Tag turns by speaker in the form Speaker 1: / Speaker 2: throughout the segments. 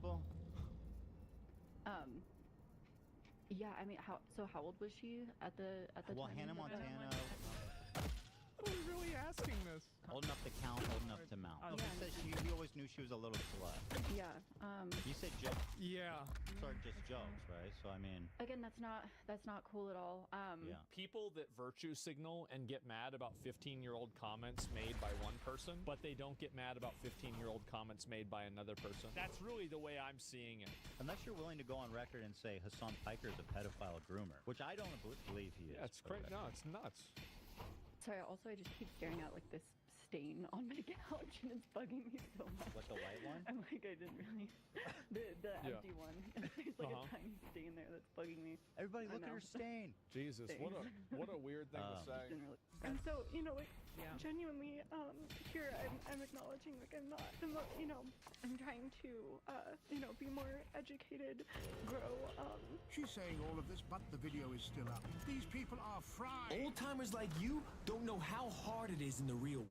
Speaker 1: people?
Speaker 2: Yeah, I mean, how old was she at the
Speaker 1: Well,
Speaker 2: time?
Speaker 1: Hannah Montana,
Speaker 3: Are we really asking this?
Speaker 1: old enough to count, old enough to mount.
Speaker 3: I-
Speaker 1: He said he always knew she was a little slut.
Speaker 2: Yeah.
Speaker 1: You said jokes
Speaker 3: Yeah.
Speaker 1: are just jokes, right? So I mean,
Speaker 2: Again, that's not cool at all.
Speaker 1: yeah.
Speaker 4: People that virtue signal and get mad about 15-year-old comments made by one person, but they don't get mad about 15-year-old comments made by another person. That's really the way I'm seeing it.
Speaker 1: Unless you're willing to go on record and say Hassan Piker is a pedophile groomer, which I don't believe he is.
Speaker 4: Yeah, it's crazy. No, it's nuts.
Speaker 2: Sorry. Also, I just keep staring at like this stain on my couch, and it's bugging me so much.
Speaker 1: What, the white one?
Speaker 2: I'm like, I didn't really. The
Speaker 4: Yeah.
Speaker 2: empty one. There's like a tiny stain there that's bugging me.
Speaker 1: Everybody
Speaker 2: I
Speaker 1: look at
Speaker 2: know.
Speaker 1: her stain.
Speaker 4: Jesus, what a weird thing to say.
Speaker 2: Didn't really.
Speaker 5: And so, you know, like,
Speaker 2: Yeah.
Speaker 5: genuinely, here I'm acknowledging, like, I'm not, you know, I'm trying to, you know, be more educated, grow,
Speaker 6: She's saying all of this, but the video is still up. These people are fried.
Speaker 7: Old timers like you don't know how hard it is in the real.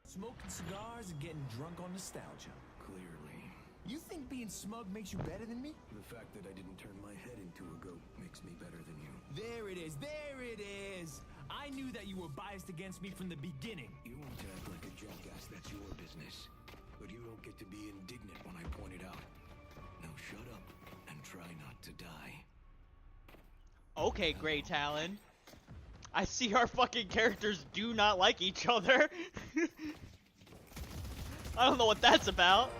Speaker 7: Smoking cigars and getting drunk on nostalgia.
Speaker 8: Clearly.
Speaker 7: You think being smug makes you better than me?
Speaker 8: The fact that I didn't turn my head into a goat makes me better than you.
Speaker 7: There it is, there it is! I knew that you were biased against me from the beginning.
Speaker 8: You want to act like a jackass, that's your business. But you don't get to be indignant when I point it out. Now shut up and try not to die.
Speaker 9: Okay, Grey Talon. I see our fucking characters do not like each other. I don't know what that's about.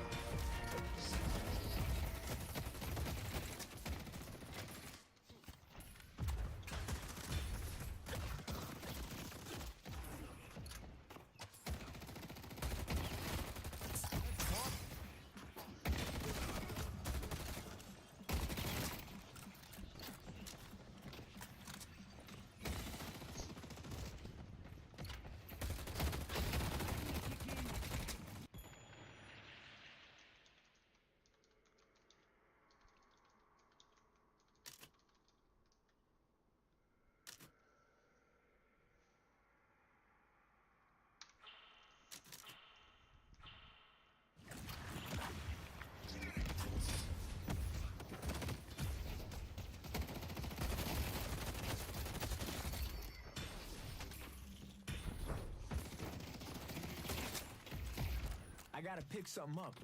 Speaker 7: I gotta pick something up.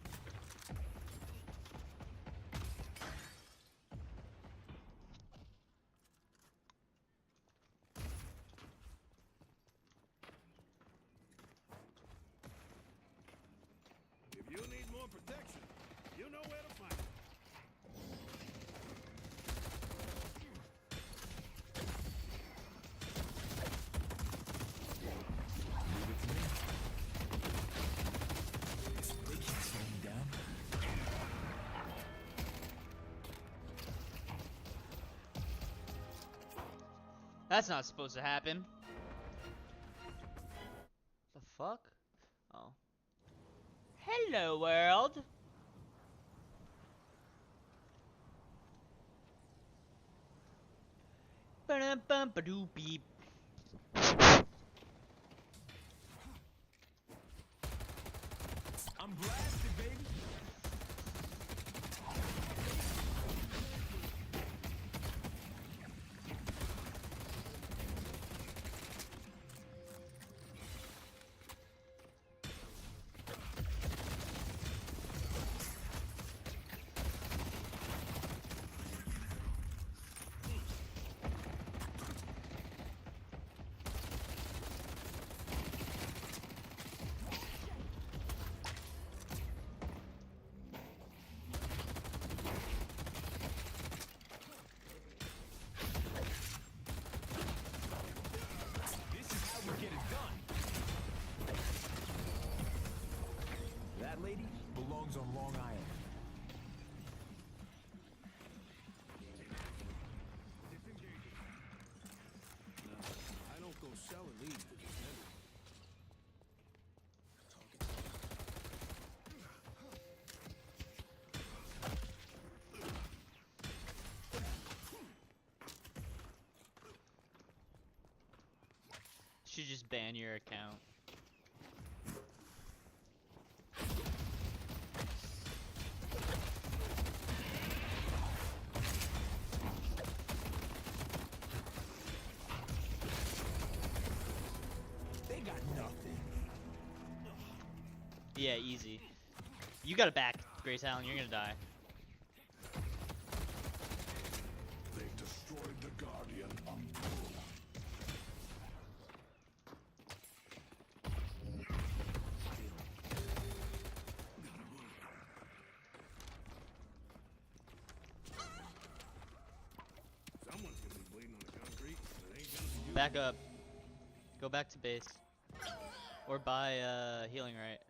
Speaker 6: If you need more protection, you know where to find it.
Speaker 7: They can't slow me down.
Speaker 9: That's not supposed to happen. The fuck? Oh. Hello, world. Ba-dum-bum-ba-doo beep.
Speaker 7: I'm blasted, baby. This is how we get it done. That lady belongs on Long Island.
Speaker 6: No, I don't go selling these to the vendors.
Speaker 9: should just ban your account.
Speaker 7: They got nothing.
Speaker 9: Yeah, easy. You got it back, Grey Talon. You're gonna die.
Speaker 8: They've destroyed the Guardian.
Speaker 6: Someone's gonna be bleeding on the concrete. It ain't gonna be you.
Speaker 9: Back up. Go back to base. Or buy healing right.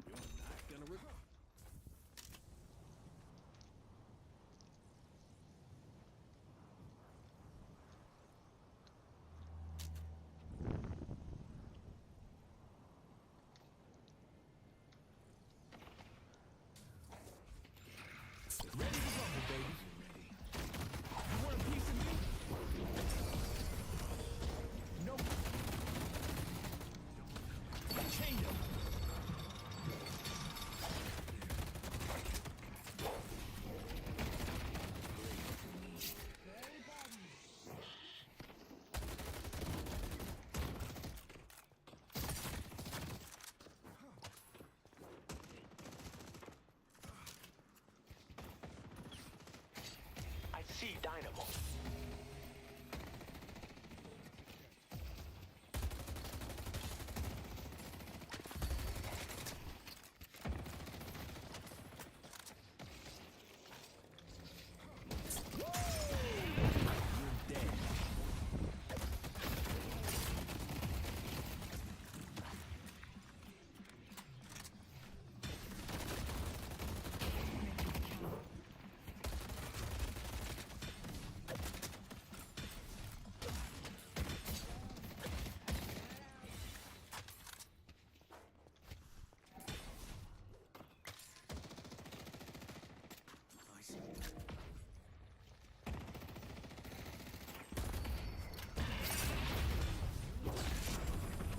Speaker 6: Your knife gonna rip.
Speaker 7: Ready to rumble, baby. You want a piece of me? Nope. Chained him.
Speaker 10: I see Dynamo.
Speaker 7: You're dead.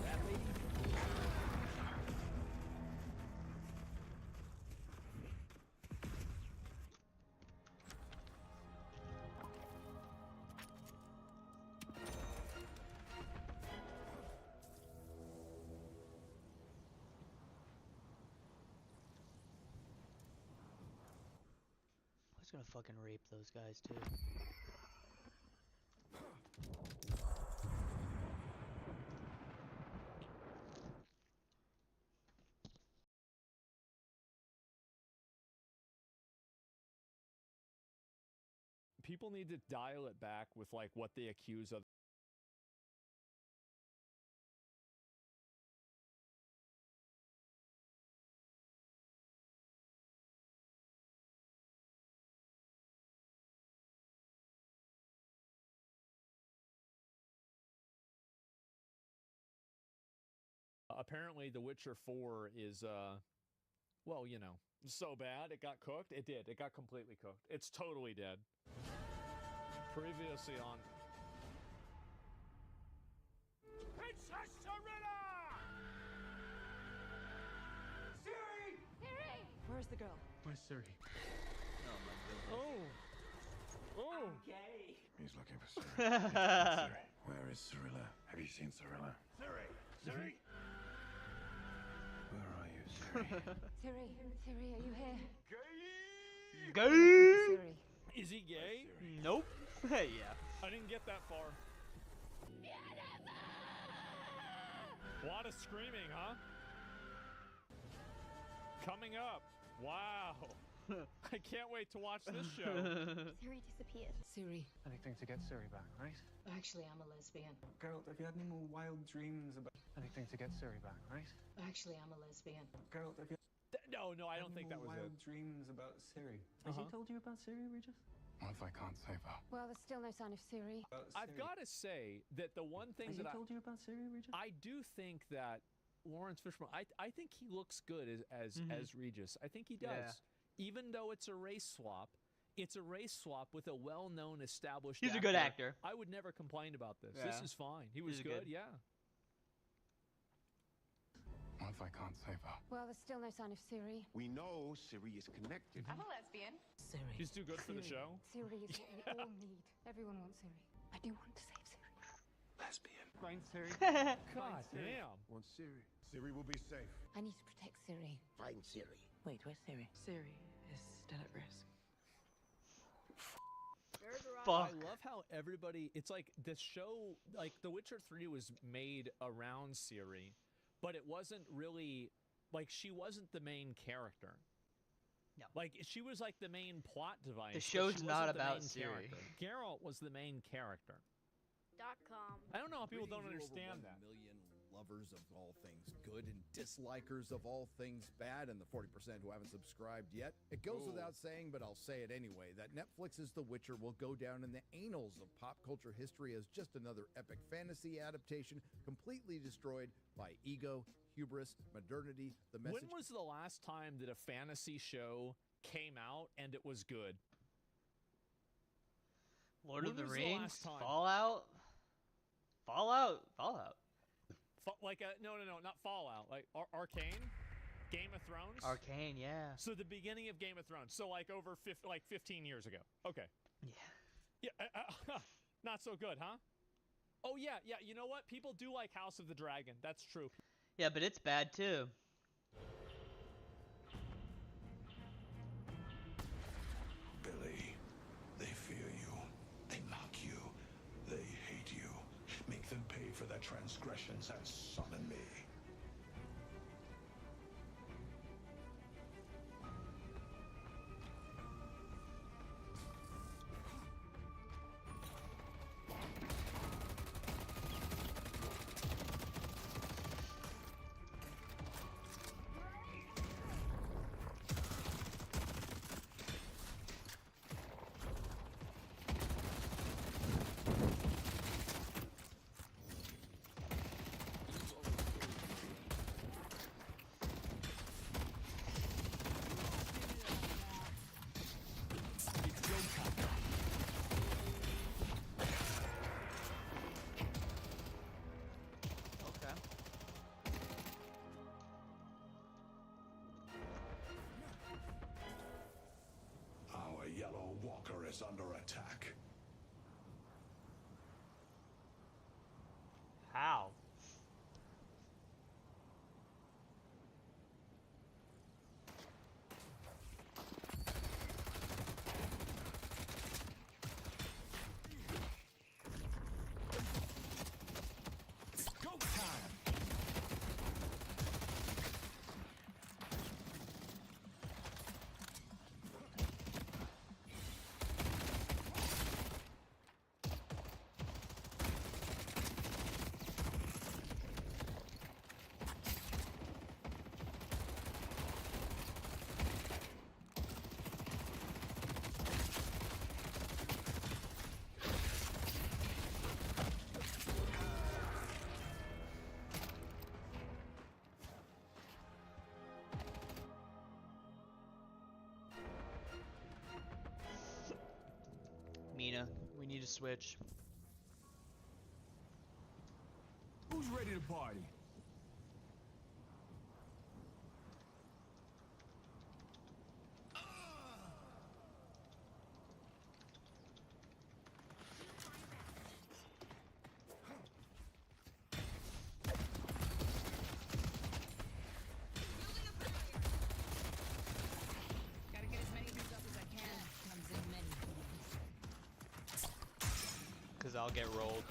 Speaker 7: That lady?
Speaker 9: I was gonna fucking rape those guys too.
Speaker 4: People need to dial it back with like what they accuse of. Apparently, The Witcher 4 is, well, you know, so bad it got cooked. It did. It got completely cooked. It's totally dead. Previously on.
Speaker 7: Princess Serena! Siri!
Speaker 2: Where's the girl?
Speaker 3: Where's Suri?
Speaker 4: Oh! Oh!
Speaker 8: He's looking for Ciri. Where is Cirilla? Have you seen Cirilla?
Speaker 6: Siri! Siri!
Speaker 8: Where are you, Ciri?
Speaker 2: Siri, Siri, are you here?
Speaker 9: Gay!
Speaker 2: Siri.
Speaker 4: Is he gay?
Speaker 9: Nope. Yeah.
Speaker 4: I didn't get that far. A lot of screaming, huh? Coming up. Wow. I can't wait to watch this show.
Speaker 5: Siri disappeared.
Speaker 10: Siri.
Speaker 3: Anything to get Siri back, right?
Speaker 10: Actually, I'm a lesbian.
Speaker 3: Geralt, have you had any more wild dreams about anything to get Siri back, right?
Speaker 10: Actually, I'm a lesbian.
Speaker 3: Geralt, have you
Speaker 4: No, I don't think that was
Speaker 3: wild
Speaker 4: it.
Speaker 3: dreams about Siri? Has he told you about Siri, Regis? What if I can't save her?
Speaker 5: Well, there's still no sign of Siri.
Speaker 4: I've got to say that the one thing
Speaker 3: Has he
Speaker 4: that
Speaker 3: told you about Siri, Regis?
Speaker 4: I do think that Lawrence Fishburne, I think he looks good as Regis. I think he does.
Speaker 9: Yeah.
Speaker 4: Even though it's a race swap, it's a race swap with a well-known established
Speaker 9: He's a good actor.
Speaker 4: I would never complain about this.
Speaker 9: Yeah.
Speaker 4: This is fine. He was
Speaker 9: He's
Speaker 4: good,
Speaker 9: good.
Speaker 4: yeah.
Speaker 3: What if I can't save her?
Speaker 5: Well, there's still no sign of Siri.
Speaker 11: We know Siri is connected.
Speaker 5: I'm a lesbian.
Speaker 10: Siri.
Speaker 4: He's too good for the show.
Speaker 5: Siri is what we all need. Everyone wants Siri. I do want to save Siri.
Speaker 3: Lesbian. Find Siri.
Speaker 4: God damn.
Speaker 11: Want Siri. Siri will be safe.
Speaker 5: I need to protect Siri.
Speaker 11: Find Siri.
Speaker 10: Wait, where's Siri? Siri is still at risk.
Speaker 9: Fuck.
Speaker 4: I love how everybody, it's like the show, like The Witcher 3 was made around Ciri, but it wasn't really, like she wasn't the main character.
Speaker 9: No.
Speaker 4: Like she was like the main plot device.
Speaker 9: The
Speaker 4: but
Speaker 9: show's
Speaker 4: she
Speaker 9: not
Speaker 4: wasn't the
Speaker 9: about
Speaker 4: main
Speaker 9: Ciri.
Speaker 4: character. Geralt was the main character.
Speaker 5: .com.
Speaker 4: I don't know how people don't
Speaker 12: Greetings, you
Speaker 4: understand
Speaker 12: over
Speaker 4: that.
Speaker 12: 1 million lovers of all things good and dislikers of all things bad, and the 40% who haven't subscribed yet. It goes without saying, but I'll say it anyway, that Netflix's The Witcher will go down in the annals of pop culture history as just another epic fantasy adaptation completely destroyed by ego, hubris, modernity, the message.
Speaker 4: When was the last time that a fantasy show came out and it was good?
Speaker 9: Lord
Speaker 4: When
Speaker 9: of the
Speaker 4: was the
Speaker 9: Rings,
Speaker 4: last time?
Speaker 9: Fallout.
Speaker 4: Like no, not Fallout. Like Arcane, Game of Thrones.
Speaker 9: Arcane, yeah.
Speaker 4: So the beginning of Game of Thrones. So like over 15 years ago. Okay.
Speaker 9: Yeah.
Speaker 4: Yeah. Not so good, huh? Oh yeah. You know what? People do like House of the Dragon. That's true.
Speaker 9: Yeah, but it's bad too.
Speaker 8: Billy, they fear you. They mock you. They hate you. Make them pay for their transgressions and summon me.
Speaker 9: Okay.
Speaker 8: Our Yellow Walker is under attack.
Speaker 9: How?
Speaker 7: Go time!
Speaker 9: Mina, we need to switch.
Speaker 7: Who's ready to party?
Speaker 10: Gotta get as many of these up as I can. Comes in many forms.
Speaker 9: Cause I'll get rolled.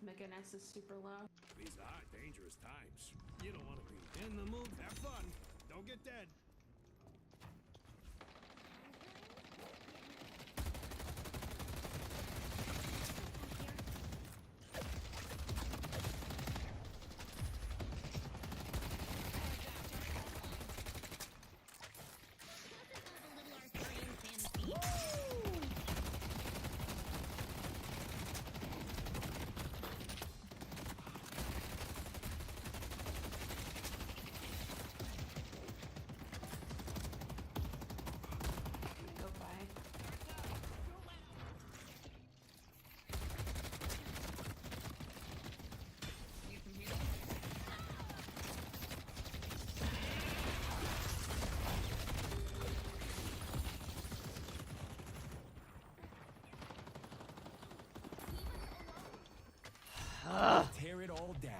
Speaker 13: Mega Ness is super low.
Speaker 6: These are dangerous times. You don't want to be in the mood. Have fun. Don't get dead.
Speaker 7: Tear it all down.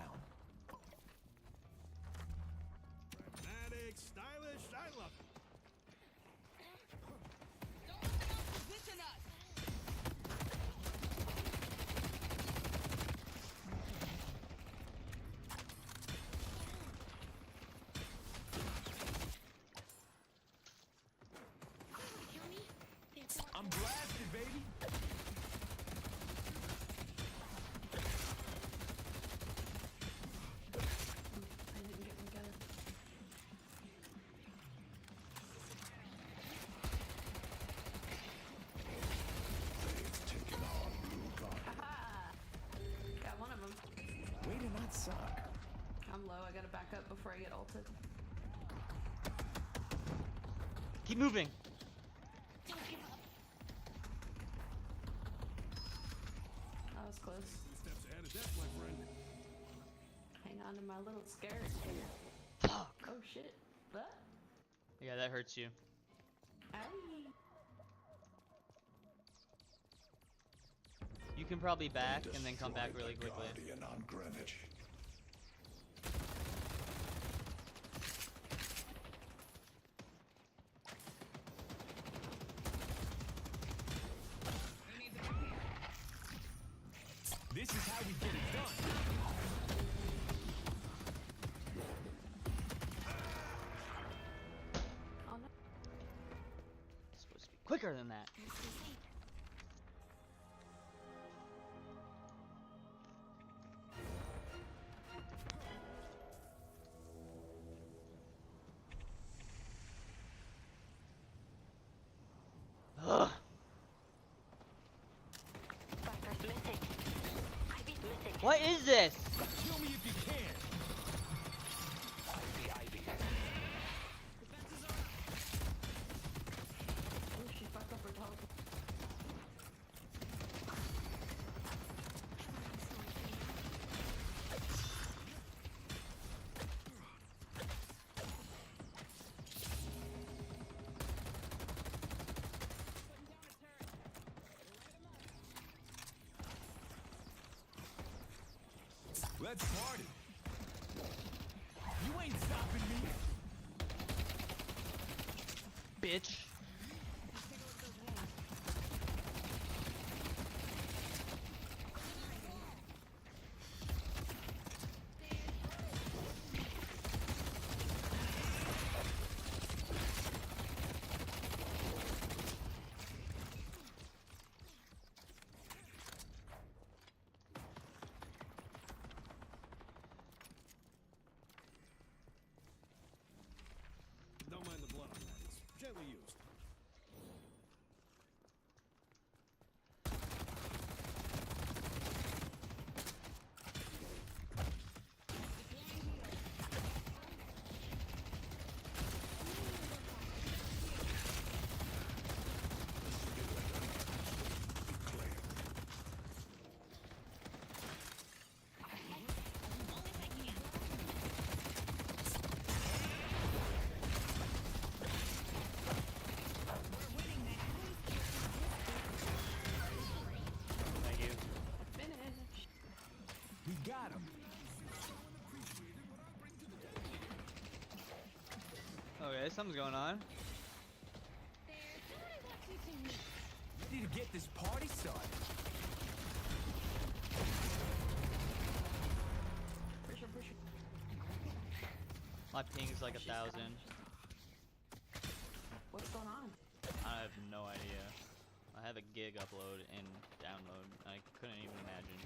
Speaker 6: Pragmatic, stylish, I love it.
Speaker 10: Position us.
Speaker 7: I'm blasted, baby.
Speaker 13: Got one of them.
Speaker 7: Way to not suck.
Speaker 13: I'm low. I gotta back up before I get ulted.
Speaker 9: Keep moving.
Speaker 13: That was close.
Speaker 6: 2 steps ahead of death, my friend.
Speaker 13: Hang on to my little skirt.
Speaker 9: Fuck.
Speaker 13: Oh shit. What?
Speaker 9: Yeah, that hurts you.
Speaker 13: Owie.
Speaker 9: You can probably back and then come back
Speaker 8: Destroy
Speaker 9: really
Speaker 8: the
Speaker 9: quickly.
Speaker 8: Guardian on Greenwich.
Speaker 7: This is how we get it done.
Speaker 13: Oh no.
Speaker 9: It's supposed to be quicker than that. Ugh. What is this?
Speaker 7: Kill me if you can.
Speaker 13: Oh, she fucked up her teleport.
Speaker 7: Let's party. You ain't stopping me.
Speaker 9: Bitch.
Speaker 6: Don't mind the blood on that. It's gently used.
Speaker 9: Thank you.
Speaker 13: Finish.
Speaker 7: We got him.
Speaker 9: Okay, something's going on.
Speaker 7: Ready to get this party started.
Speaker 9: My ping's like 1,000.
Speaker 13: What's going on?
Speaker 9: I have no idea. I have a gig upload and download. I couldn't even imagine.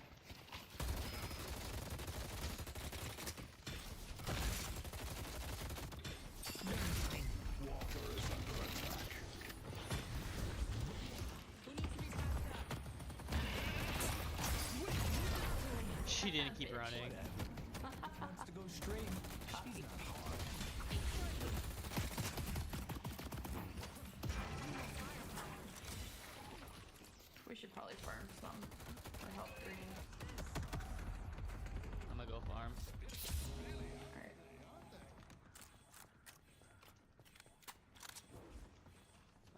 Speaker 8: Walker is under attack.
Speaker 9: She didn't keep running.
Speaker 7: Wants to go straight. She's not hard.
Speaker 13: We should probably farm some for health green.
Speaker 9: I'm gonna go farm.
Speaker 13: Alright.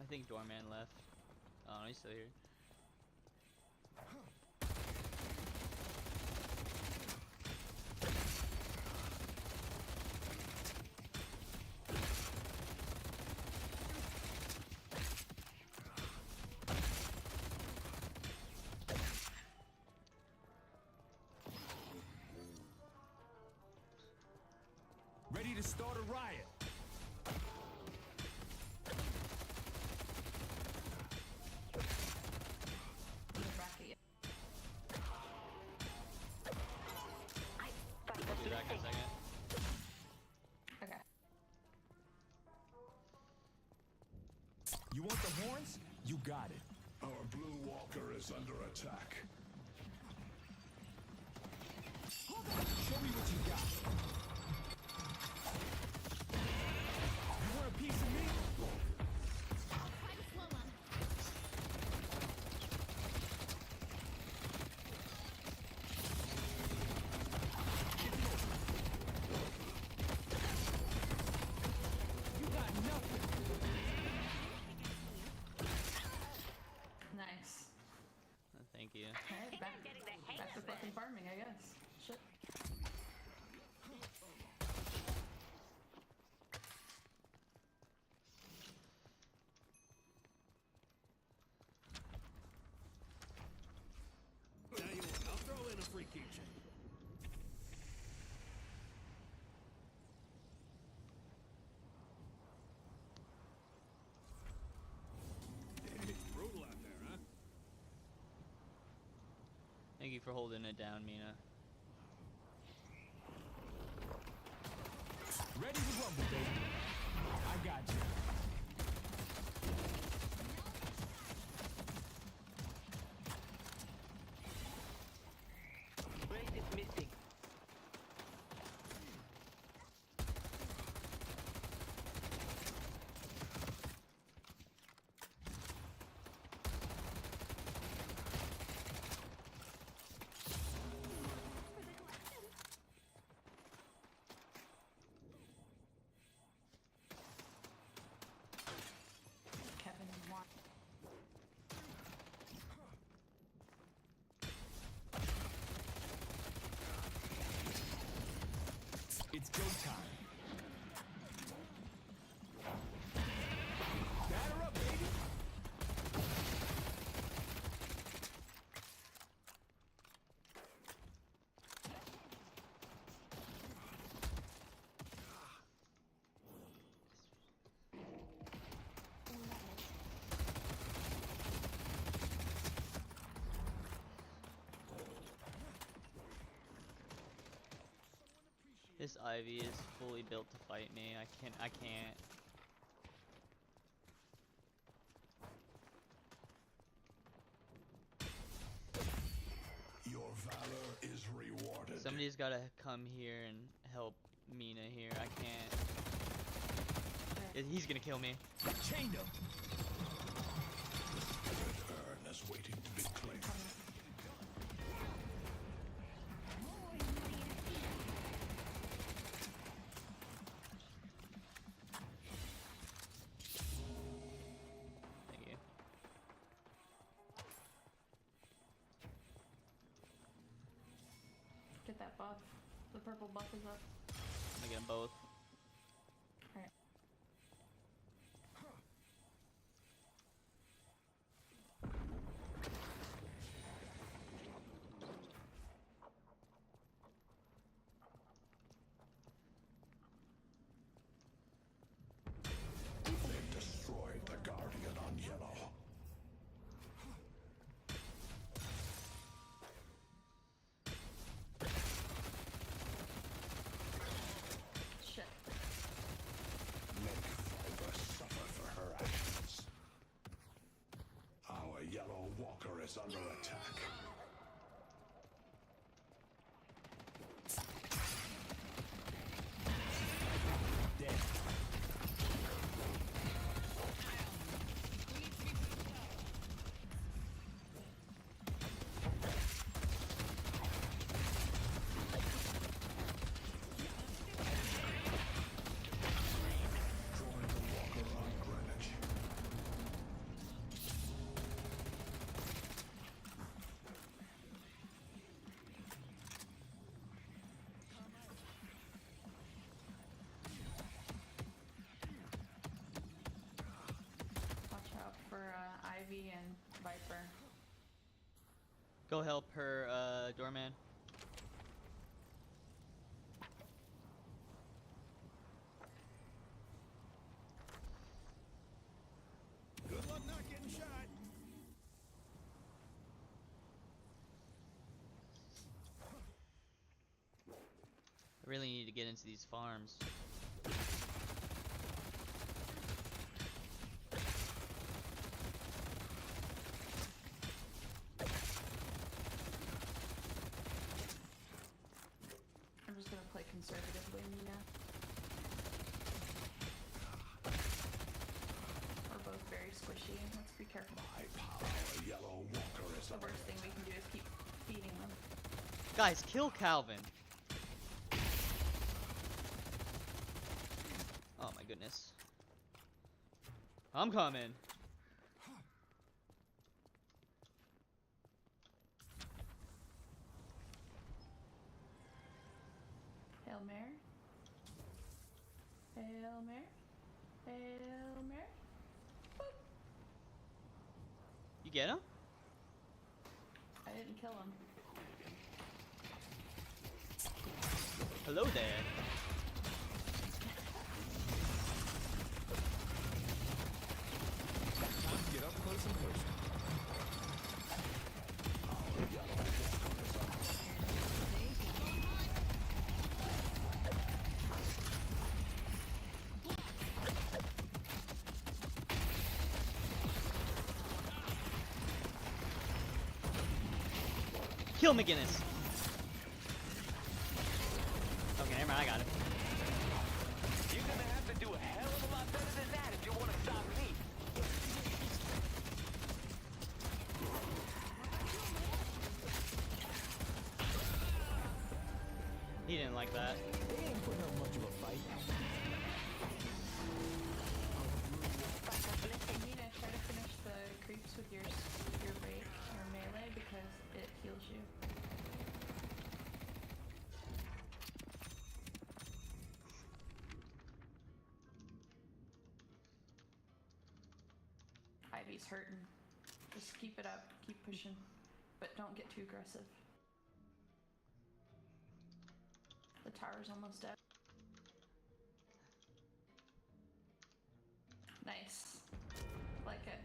Speaker 9: I think Doorman left. Oh, no, he's still here.
Speaker 7: Ready to start a riot.
Speaker 13: Bracket.
Speaker 9: Be back in a second.
Speaker 13: Okay.
Speaker 7: You want the horns? You got it.
Speaker 8: Our blue walker is under attack.
Speaker 7: Show me what you got. You want a piece of me? You got nothing.
Speaker 13: Nice.
Speaker 9: Thank you.
Speaker 13: Alright, back to fucking farming, I guess. Shit.
Speaker 6: Tell you what, I'll throw in a free keychain. It's brutal out there, huh?
Speaker 9: Thank you for holding it down, Mina.
Speaker 7: Ready to rumble, baby. I got you.
Speaker 11: Blade is missing.
Speaker 13: Kevin want.
Speaker 7: It's go time. Batter up, baby.
Speaker 9: This Ivy is fully built to fight me. I can't.
Speaker 8: Your valor is rewarded.
Speaker 9: Somebody's gotta come here and help Mina here. I can't. He's gonna kill me.
Speaker 7: Chained him.
Speaker 8: Red urn is waiting to be claimed.
Speaker 9: Thank you.
Speaker 13: Get that buff. The purple buff is up.
Speaker 9: I'm gonna get them both.
Speaker 13: Alright.
Speaker 8: is under attack.
Speaker 7: Dead.
Speaker 8: Join the Walker on Greenwich.
Speaker 13: Watch out for Ivy and Viper.
Speaker 9: Go help her, doorman.
Speaker 6: Good luck not getting shot.
Speaker 9: I really need to get into these farms.
Speaker 13: I'm just gonna play conservatively, Nina. We're both very squishy. Let's be careful.
Speaker 8: My power, Yellow Walker is
Speaker 13: The
Speaker 8: under
Speaker 13: worst thing we can do is keep feeding them.
Speaker 9: Guys, kill Calvin. Oh my goodness. I'm coming.
Speaker 13: Hail Mary. Hail Mary. Hail Mary. Boop.
Speaker 9: You get him?
Speaker 13: I didn't kill him.
Speaker 9: Hello there.
Speaker 7: Time to get up close and personal.
Speaker 9: Kill McGinnis. Okay, never mind, I got it.
Speaker 14: You're gonna have to do a hell of a lot better than that if you want to stop me.
Speaker 9: He didn't like that.
Speaker 7: They ain't putting up much of a fight.
Speaker 13: Nina, try to finish the creeps with your rake or melee because it heals you. Ivy's hurting. Just keep it up, keep pushing, but don't get too aggressive. The tower's almost dead. Nice. Like it.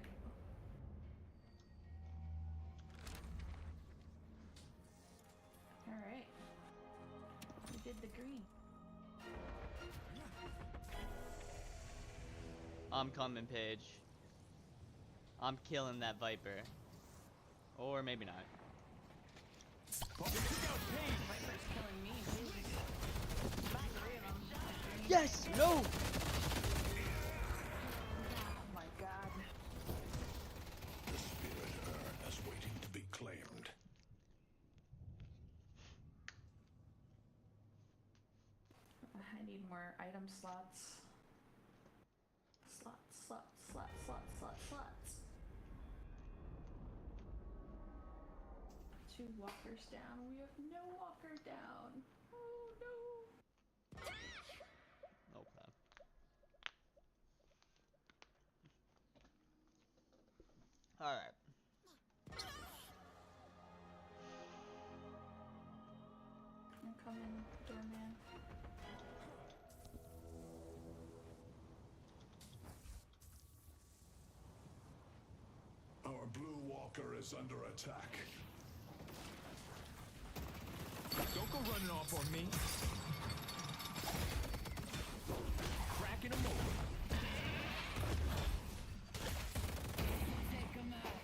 Speaker 13: Alright. We did the green.
Speaker 9: I'm coming, Paige. I'm killing that Viper. Or maybe not.
Speaker 13: Viper's killing me. About 3 of them.
Speaker 9: Yes! No!
Speaker 13: Oh my god.
Speaker 8: The spirit urn is waiting to be claimed.
Speaker 13: I need more item slots. Slots. 2 walkers down. We have no walker down. Oh no.
Speaker 9: Okay. Alright.
Speaker 13: I'm coming, doorman.
Speaker 8: Our blue walker is under attack.
Speaker 7: Don't go running off on me. Cracking them over.
Speaker 10: Take him out.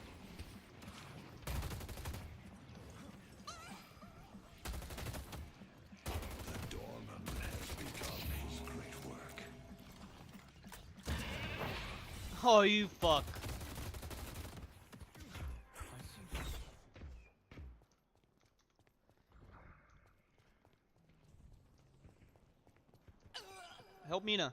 Speaker 9: Oh, you fuck. Help Mina.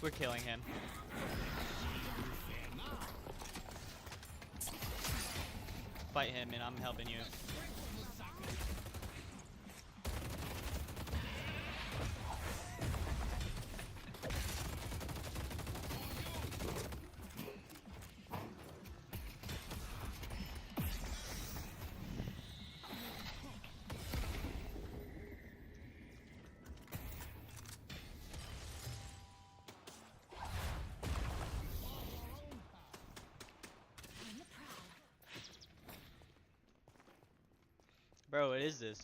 Speaker 9: We're killing him. Fight him and I'm helping you. Bro, what is this?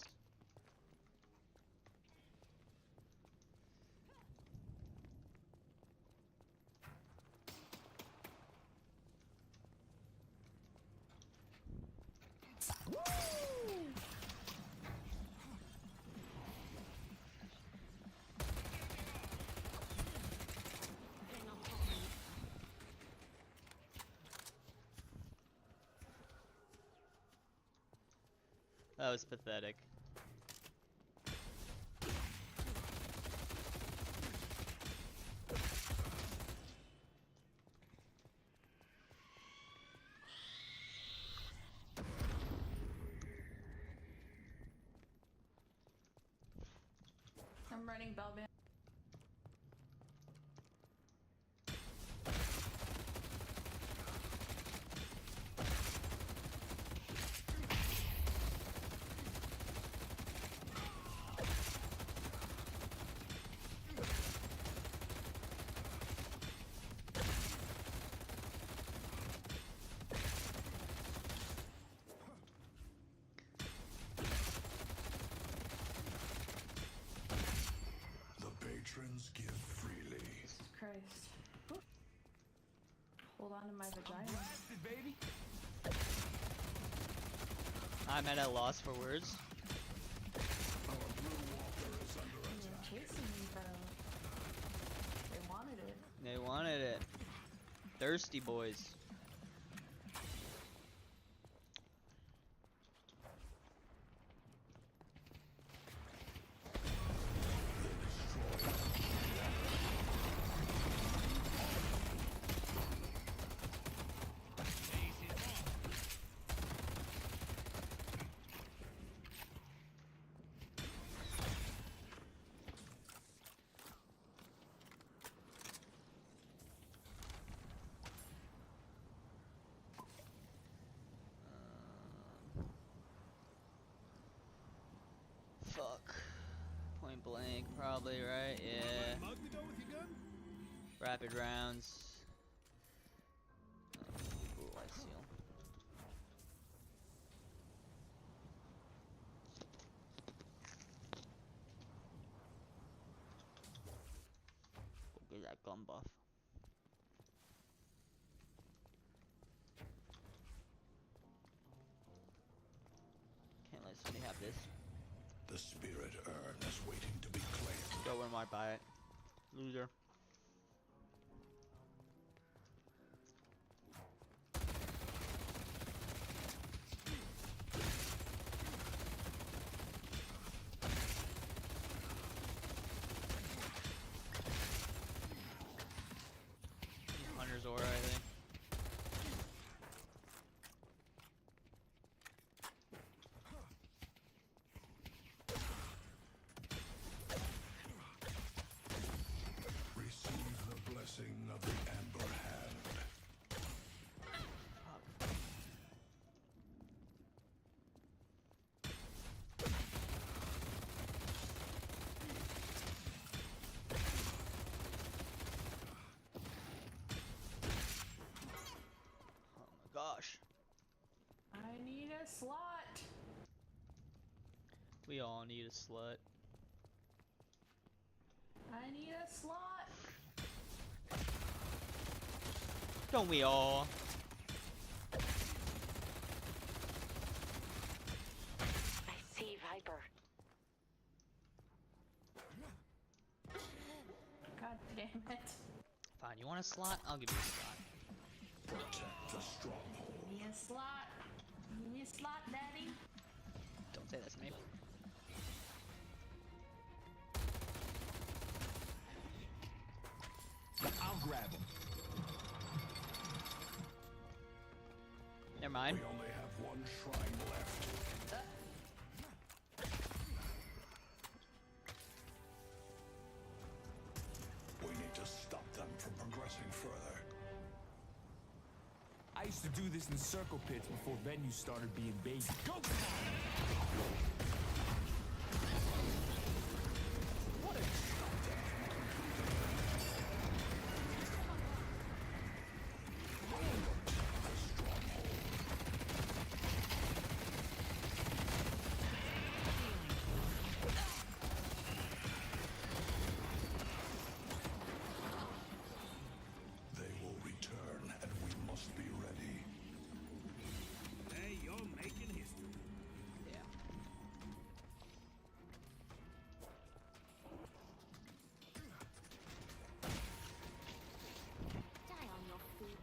Speaker 9: That was pathetic.
Speaker 13: I'm running Bellman.
Speaker 8: Patrons give freely.
Speaker 13: Jesus Christ. Ooh. Hold on to my vagina.
Speaker 7: Baby.
Speaker 9: I'm at a loss for words.
Speaker 13: They're chasing me, bro. They wanted it.
Speaker 9: They wanted it. Thirsty boys. Fuck. Point blank, probably, right? Yeah.
Speaker 6: Mug to go with your gun?
Speaker 9: Rapid rounds. Ooh, I seal. Go get that gun buff. Can't let somebody have this.
Speaker 8: The spirit urn is waiting to be claimed.
Speaker 9: Go where might buy it. Loser. Hunter's aura, I think.
Speaker 8: Receive the blessing of the Amber Hand.
Speaker 9: Oh my gosh.
Speaker 13: I need a slot.
Speaker 9: We all need a slut.
Speaker 13: I need a slot.
Speaker 9: Don't we all?
Speaker 13: Damn it.
Speaker 9: Fine, you want a slot? I'll give you a slot.
Speaker 8: Protect the stronghold.
Speaker 13: Give me a slot. Give me a slot, daddy.
Speaker 9: Don't say that to me.
Speaker 7: I'll grab him.
Speaker 9: Never mind.
Speaker 8: We only have one shrine left. We need to stop them from progressing further.
Speaker 7: I used to do this in circle pits before venues started being baby. Go! What a
Speaker 8: They will return, and we must be ready.
Speaker 6: Hey, you're making history.
Speaker 9: Yeah.
Speaker 10: Die on your feet.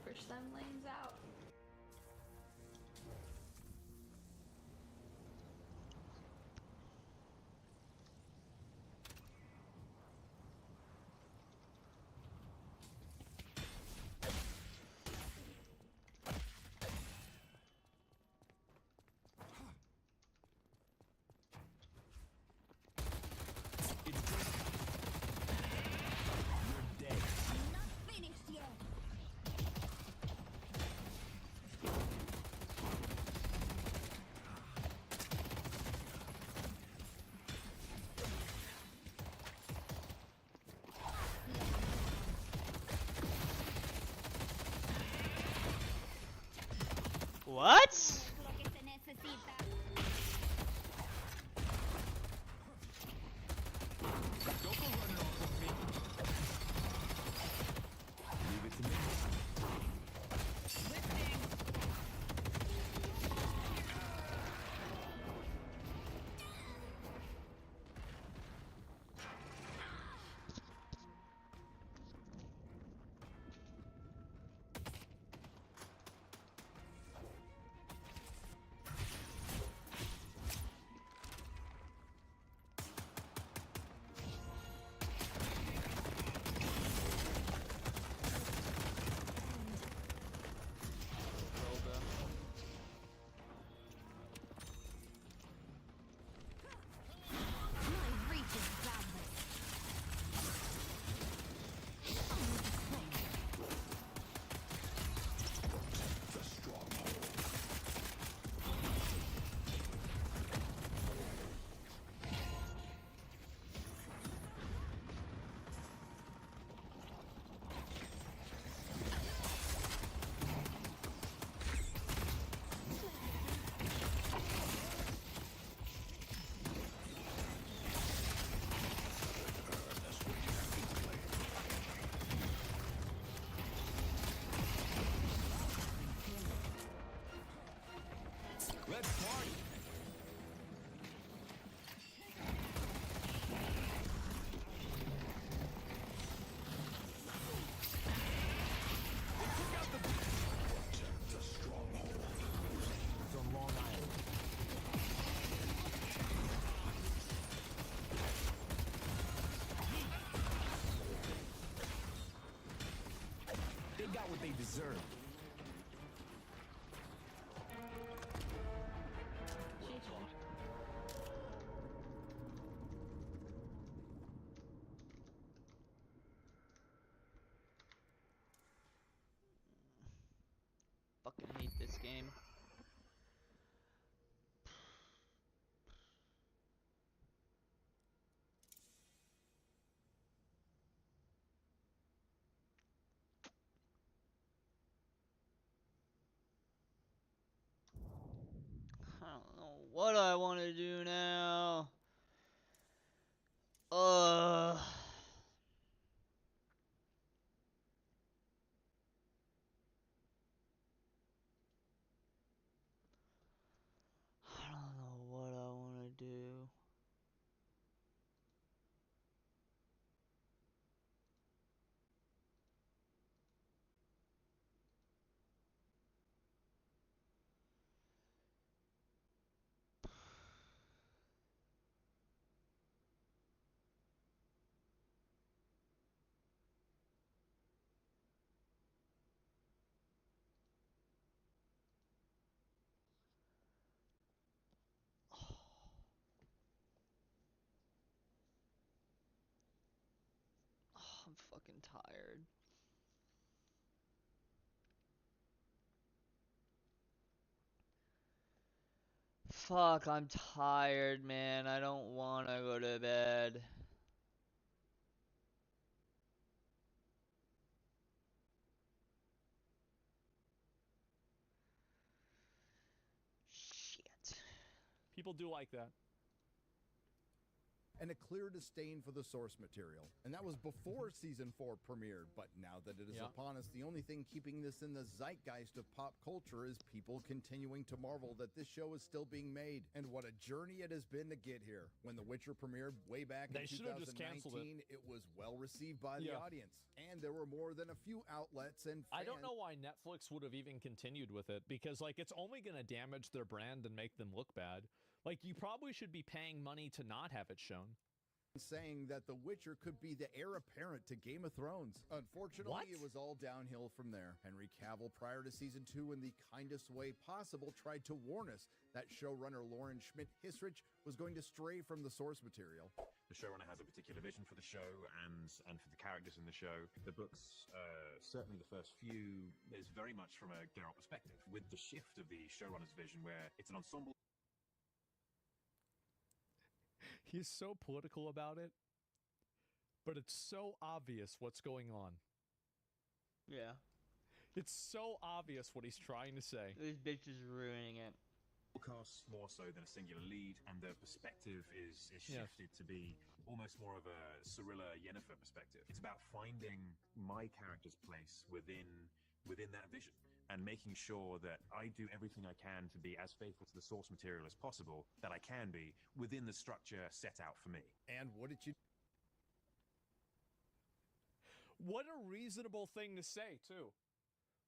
Speaker 13: Push them lanes out.
Speaker 7: You're dead.
Speaker 10: Not finished yet.
Speaker 9: What?
Speaker 10: Lo que se necesita.
Speaker 7: Don't go running off with me. Leave it to me.
Speaker 10: My reach is boundless.
Speaker 8: The stronghold.
Speaker 7: Let's party.
Speaker 8: Protect the stronghold.
Speaker 7: It's on Long Island. They got what they deserve.
Speaker 9: Fucking hate this game. I don't know what I want to do now. fucking tired. Fuck, I'm tired, man. I don't want to go to bed. Shit.
Speaker 4: People do like that.
Speaker 12: And a clear disdain for the source material. And that was before season 4 premiered, but now that it is upon us, the only thing keeping this in the zeitgeist of pop culture is people continuing to marvel that this show is still being made. And what a journey it has been to get here. When The Witcher premiered way back in 2019, it was well received by the audience. And there were more than a few outlets and fans.
Speaker 4: I don't know why Netflix would have even continued with it, because like it's only going to damage their brand and make them look bad. Like, you probably should be paying money to not have it shown.
Speaker 12: Saying that The Witcher could be the heir apparent to Game of Thrones. Unfortunately, it was all downhill from there. Henry Cavill, prior to season 2, in the kindest way possible, tried to warn us that showrunner Lauren Schmidt-Hissrich was going to stray from the source material.
Speaker 15: The showrunner has a particular vision for the show and for the characters in the show. The books, certainly the first few, is very much from a Geralt perspective, with the shift of the showrunner's vision where it's an ensemble.
Speaker 4: He's so political about it, but it's so obvious what's going on.
Speaker 9: Yeah.
Speaker 4: It's so obvious what he's trying to say.
Speaker 9: This bitch is ruining it.
Speaker 15: Casts more so than a singular lead, and the perspective is shifted to be almost more of a Cirilla Yennefer perspective. It's about finding my character's place within that vision, and making sure that I do everything I can to be as faithful to the source material as possible that I can be within the structure set out for me.
Speaker 12: And what did you...
Speaker 4: What a reasonable thing to say, too.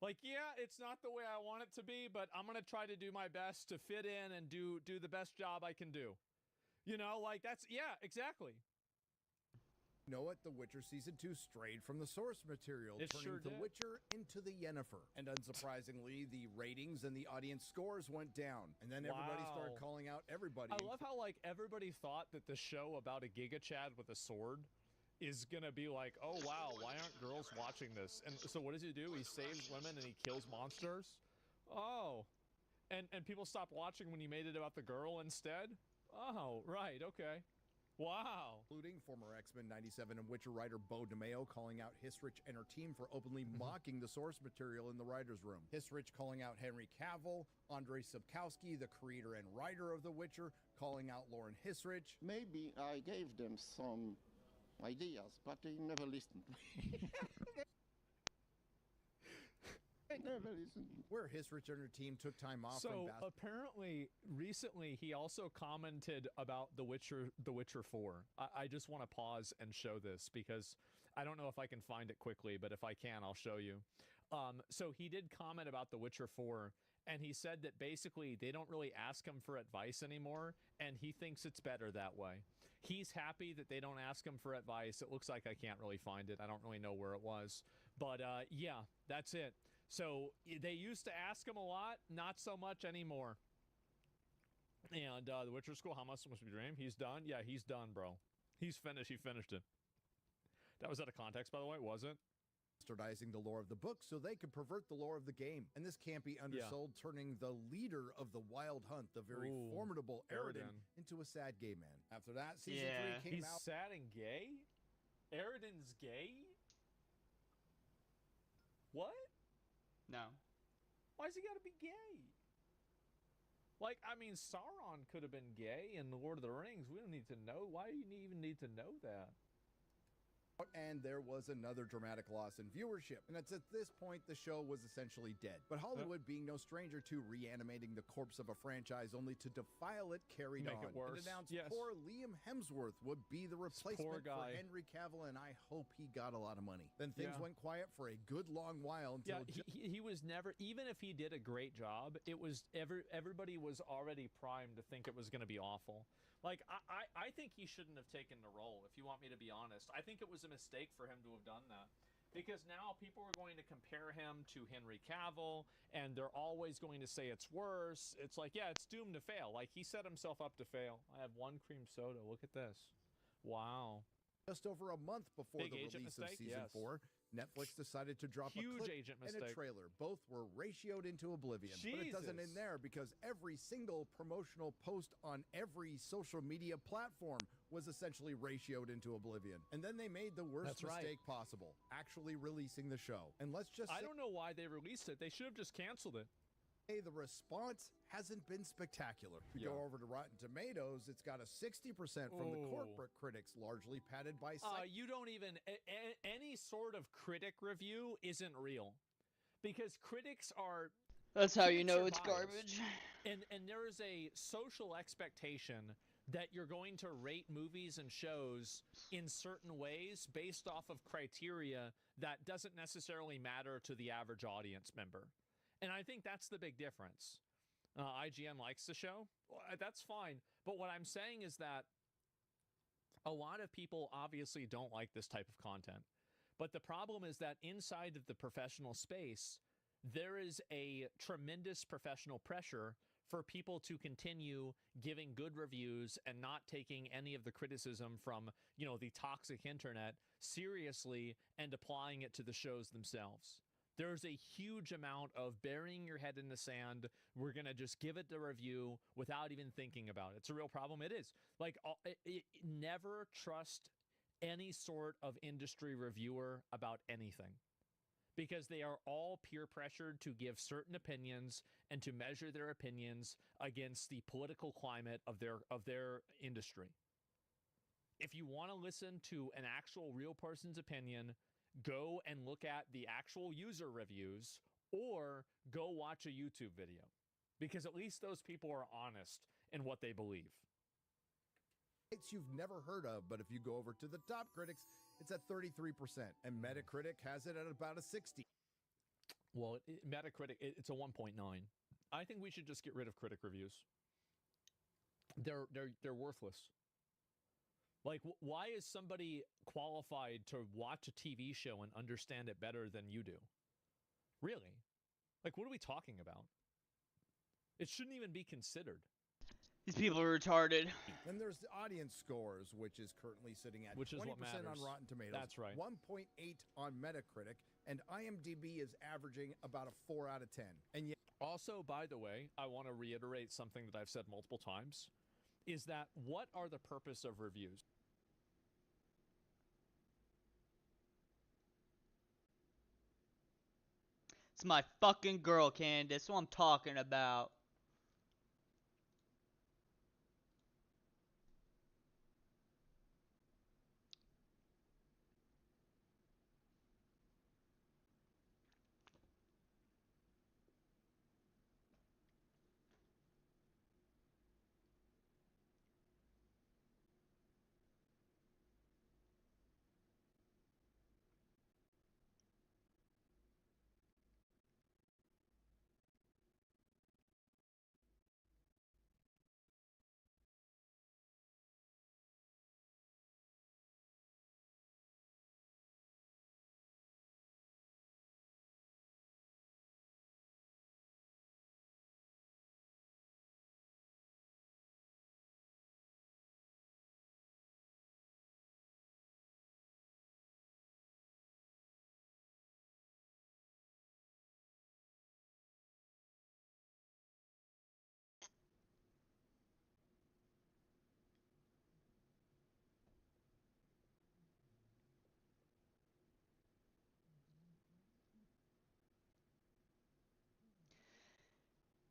Speaker 4: Like, yeah, it's not the way I want it to be, but I'm going to try to do my best to fit in and do the best job I can do. You know, like, that's... Yeah, exactly.
Speaker 12: You know what? The Witcher Season 2 strayed from the source material, turning The Witcher into the Yennefer. And unsurprisingly, the ratings and the audience scores went down. And then everybody started calling out everybody.
Speaker 4: I love how, like, everybody thought that the show about a Giga Chad with a sword is gonna be like, oh wow, why aren't girls watching this? And so what does he do? He saves women and he kills monsters? Oh. And people stopped watching when he made it about the girl instead? Oh, right, okay. Wow.
Speaker 12: Including former X-Men 97 and Witcher writer Bo DeMeo calling out Hissrich and her team for openly mocking the source material in the writer's room. Hissrich calling out Henry Cavill, Andrei Sapkowski, the creator and writer of The Witcher, calling out Lauren Hissrich.
Speaker 16: Maybe I gave them some ideas, but they never listened.
Speaker 12: Where Hissrich and her team took time off from
Speaker 4: So apparently, recently, he also commented about The Witcher 4. I just want to pause and show this because I don't know if I can find it quickly, but if I can, I'll show you. So he did comment about The Witcher 4, and he said that basically they don't really ask him for advice anymore, and he thinks it's better that way. He's happy that they don't ask him for advice. It looks like I can't really find it. I don't really know where it was. But yeah, that's it. So they used to ask him a lot, not so much anymore. And The Witcher School, how much must we dream? He's done? Yeah, he's done, bro. He's finished. He finished it. That was out of context, by the way, wasn't?
Speaker 12: Bastardizing the lore of the book so they could pervert the lore of the game. And this can't be undersold, turning the leader of the Wild Hunt, the very formidable Aradin, into a sad gay man. After that, season 3 came out.
Speaker 4: He's sad and gay? Aradin's gay? What?
Speaker 9: No.
Speaker 4: Why's he gotta be gay? Like, I mean, Sauron could have been gay in The Lord of the Rings. We don't need to know. Why do you even need to know that?
Speaker 12: And there was another dramatic loss in viewership. And it's at this point the show was essentially dead. But Hollywood, being no stranger to reanimating the corpse of a franchise only to defile it, carried
Speaker 4: Make
Speaker 12: on.
Speaker 4: it worse.
Speaker 12: And announced poor Liam Hemsworth would be the replacement for Henry Cavill, and I hope he got a lot of money. Then things went quiet for a good long while until...
Speaker 4: Yeah, he was never... Even if he did a great job, it was... Everybody was already primed to think it was going to be awful. Like, I think he shouldn't have taken the role, if you want me to be honest. I think it was a mistake for him to have done that. Because now people are going to compare him to Henry Cavill, and they're always going to say it's worse. It's like, yeah, it's doomed to fail. Like, he set himself up to fail. I have one cream soda. Look at this. Wow.
Speaker 12: Just over a month before
Speaker 4: Big
Speaker 12: the
Speaker 4: agent
Speaker 12: release of
Speaker 4: mistake?
Speaker 12: season
Speaker 4: Yes.
Speaker 12: 4, Netflix decided to drop
Speaker 4: Huge
Speaker 12: a clip
Speaker 4: agent
Speaker 12: and a
Speaker 4: mistake.
Speaker 12: trailer. Both were ratioed into oblivion. But it doesn't end
Speaker 4: Jesus.
Speaker 12: there, because every single promotional post on every social media platform was essentially ratioed into oblivion. And then they made the worst
Speaker 4: That's right.
Speaker 12: mistake possible, actually releasing the show. And let's just
Speaker 4: I
Speaker 12: say
Speaker 4: don't know why they released it. They should have just canceled it.
Speaker 12: the response hasn't been spectacular. If you
Speaker 4: Yeah.
Speaker 12: go over to Rotten Tomatoes, it's got a 60% from the
Speaker 4: Ooh.
Speaker 12: corporate critics, largely padded by
Speaker 4: You don't even any sort of critic review isn't real, because critics are.
Speaker 9: That's how you
Speaker 4: critics
Speaker 9: know
Speaker 4: are
Speaker 9: it's
Speaker 4: biased.
Speaker 9: garbage.
Speaker 4: And there is a social expectation that you're going to rate movies and shows in certain ways based off of criteria that doesn't necessarily matter to the average audience member. And I think that's the big difference. IGN likes the show. That's fine. But what I'm saying is that a lot of people obviously don't like this type of content. But the problem is that inside of the professional space, there is a tremendous professional pressure for people to continue giving good reviews and not taking any of the criticism from, the toxic internet seriously and applying it to the shows themselves. There's a huge amount of burying your head in the sand. We're going to just give it the review without even thinking about it. It's a real problem. It is. Never trust any sort of industry reviewer about anything, because they are all peer pressured to give certain opinions and to measure their opinions against the political climate of their industry. If you want to listen to an actual real person's opinion, go and look at the actual user reviews or go watch a YouTube video, because at least those people are honest in what they believe.
Speaker 12: Sites you've never heard of, but if you go over to the top critics, it's at 33%, and Metacritic has it at about a 60.
Speaker 4: Well, Metacritic, it's a 1.9. I think we should just get rid of critic reviews. They're worthless. Like, why is somebody qualified to watch a TV show and understand it better than you do? Really? Like, what are we talking about? It shouldn't even be considered.
Speaker 9: These people are retarded.
Speaker 12: Then there's the audience scores, which is currently sitting at 20% on Rotten Tomatoes.
Speaker 4: That's right.
Speaker 12: 1.8 on Metacritic, and IMDb is averaging about a 4 out of 10. And yet,
Speaker 4: also, by the way, I want to reiterate something that I've said multiple times, is that what are the purpose of reviews?
Speaker 9: It's my fucking girl, Candace. What I'm talking about.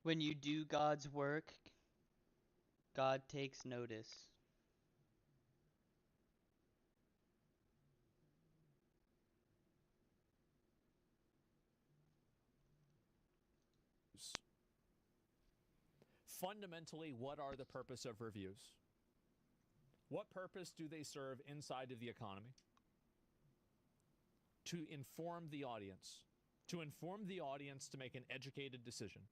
Speaker 9: When you do God's work, God takes notice.
Speaker 4: Fundamentally, what are the purpose of reviews? What purpose do they serve inside of the economy? To inform the audience. To inform the audience to make an educated decision.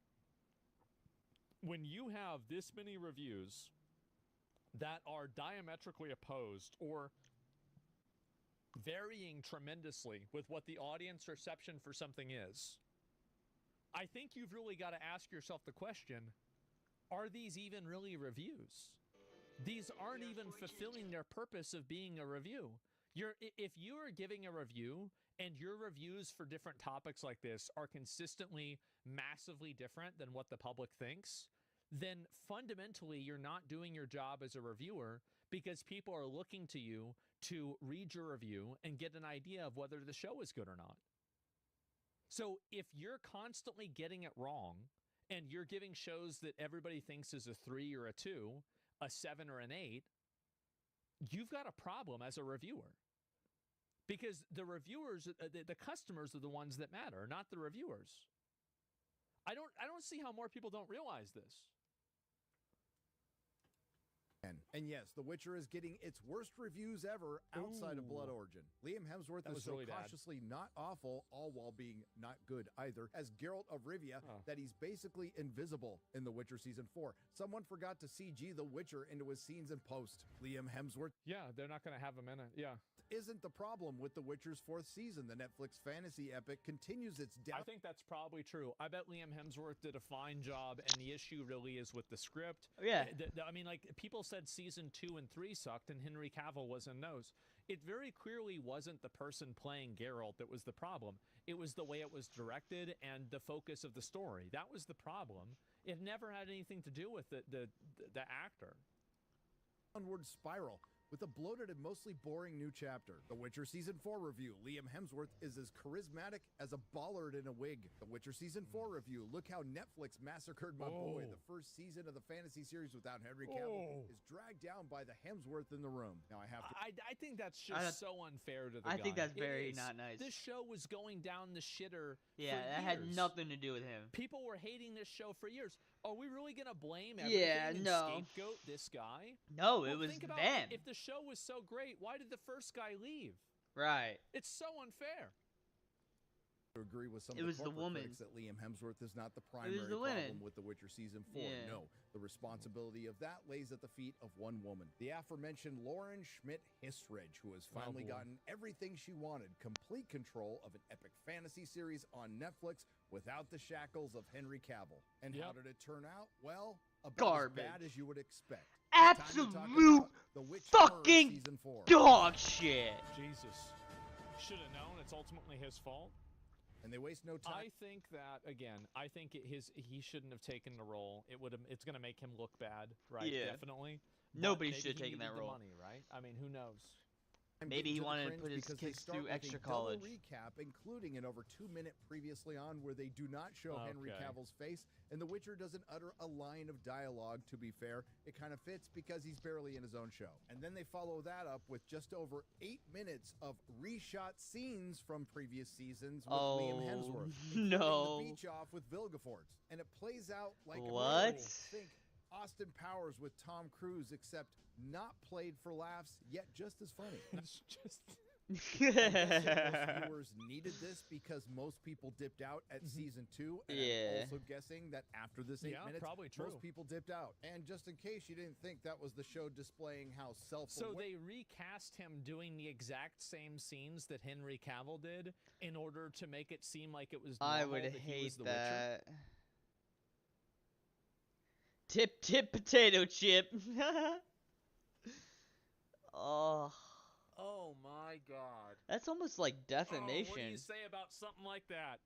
Speaker 4: When you have this many reviews that are diametrically opposed or varying tremendously with what the audience reception for something is, I think you've really got to ask yourself the question, are these even really reviews? These aren't even fulfilling their purpose of being a review. If you are giving a review and your reviews for different topics like this are consistently massively different than what the public thinks, then fundamentally you're not doing your job as a reviewer, because people are looking to you to read your review and get an idea of whether the show is good or not. So if you're constantly getting it wrong and you're giving shows that everybody thinks is a 3 or a 2, a 7 or an 8, you've got a problem as a reviewer. Because the reviewers, the customers are the ones that matter, not the reviewers. I don't see how more people don't realize this.
Speaker 12: And yes, The Witcher is getting its worst reviews ever outside of Blood Origin. Liam Hemsworth is so
Speaker 4: really
Speaker 12: cautiously not awful, all while being not good either, as Geralt of Rivia, that he's basically invisible in The Witcher Season 4. Someone forgot to CG The Witcher into his scenes in post. Liam Hemsworth.
Speaker 4: Yeah, they're not going to have him in it. Yeah.
Speaker 12: Isn't the problem with The Witcher's 4th season. The Netflix fantasy epic continues its
Speaker 4: I think that's probably true. I bet Liam Hemsworth did a fine job, and the issue really is with the script.
Speaker 9: Yeah.
Speaker 4: I mean, like, people said season 2 and 3 sucked, and Henry Cavill was in those. It very clearly wasn't the person playing Geralt that was the problem. It was the way it was directed and the focus of the story. That was the problem. It never had anything to do with the actor.
Speaker 12: Onward spiral. With a bloated and mostly boring new chapter. The Witcher Season 4 review. Liam Hemsworth is as charismatic as a bollard in a wig. The Witcher Season 4 review. Look how Netflix massacred my boy. The first season of the fantasy series without Henry Cavill is dragged down by the Hemsworth in the room. Now I have to...
Speaker 4: I think that's just so unfair to the guy.
Speaker 9: I think that's very not nice.
Speaker 4: This show was going down the shitter
Speaker 9: Yeah,
Speaker 4: for
Speaker 9: that
Speaker 4: years.
Speaker 9: had nothing to do with him.
Speaker 4: People were hating this show for years. Are we really going to blame everything and scapegoat this guy?
Speaker 9: No, it was
Speaker 4: think about
Speaker 9: them.
Speaker 4: If the show was so great, why did the first guy leave?
Speaker 9: Right.
Speaker 4: It's so unfair.
Speaker 12: To agree with some
Speaker 9: It
Speaker 12: of
Speaker 9: was
Speaker 12: the
Speaker 9: the
Speaker 12: corporate
Speaker 9: woman.
Speaker 12: critics that Liam Hemsworth is not the
Speaker 9: It
Speaker 12: primary
Speaker 9: was the
Speaker 12: problem
Speaker 9: women.
Speaker 12: with The Witcher Season 4.
Speaker 9: Yeah.
Speaker 12: No, the responsibility of that lays at the feet of one woman. The aforementioned Lauren Schmidt-Hissrich, who has finally
Speaker 4: boy.
Speaker 12: gotten everything she wanted. Complete control of an epic fantasy series on Netflix without the shackles of Henry Cavill. And how did it turn out? Well, about
Speaker 9: Garbage.
Speaker 12: as bad as you would expect. Time to talk
Speaker 9: Absolute
Speaker 12: about The Witcher
Speaker 9: fucking
Speaker 12: Season 4.
Speaker 9: dog shit.
Speaker 4: Jesus. Should have known. It's ultimately his fault.
Speaker 12: And they waste no time.
Speaker 4: I think that, again, he shouldn't have taken the role. It's going to make him look bad, right?
Speaker 9: Yeah.
Speaker 4: Definitely.
Speaker 9: Nobody
Speaker 4: But
Speaker 9: should have
Speaker 4: maybe he
Speaker 9: taken that
Speaker 4: needed the
Speaker 9: role.
Speaker 4: money, right? I mean, who knows?
Speaker 12: I'm
Speaker 9: Maybe
Speaker 12: getting
Speaker 9: he
Speaker 12: to the
Speaker 9: wanted to
Speaker 12: cringe
Speaker 9: put his
Speaker 12: because they
Speaker 9: kids
Speaker 12: start
Speaker 9: through
Speaker 12: with a
Speaker 9: extra
Speaker 12: double
Speaker 9: college.
Speaker 12: recap, including an over 2-minute previously on where they do not show Henry
Speaker 4: Okay.
Speaker 12: Cavill's face, and The Witcher doesn't utter a line of dialogue. To be fair, it kind of fits because he's barely in his own show. And then they follow that up with just over 8 minutes of reshot scenes from previous seasons with Liam Hemsworth. including
Speaker 9: no.
Speaker 12: The beach off with Vilgefortz, and it plays out like
Speaker 9: What?
Speaker 12: Think Austin Powers with Tom Cruise, except not played for laughs, yet just as funny.
Speaker 4: It's just...
Speaker 12: I'm guessing most viewers needed this because most people dipped out at season 2, and I'm also guessing that after this 8 minutes,
Speaker 4: probably true.
Speaker 12: most people dipped out. And just in case you didn't think that was the show displaying how self-aware...
Speaker 4: So they recast him doing the exact same scenes that Henry Cavill did in order to make it seem like it was normal
Speaker 9: I would
Speaker 4: that he was
Speaker 9: hate
Speaker 4: the
Speaker 9: that. Tip potato chip. Oh.
Speaker 4: Oh my god.
Speaker 9: That's almost like defamation.
Speaker 4: What do you say about something like that?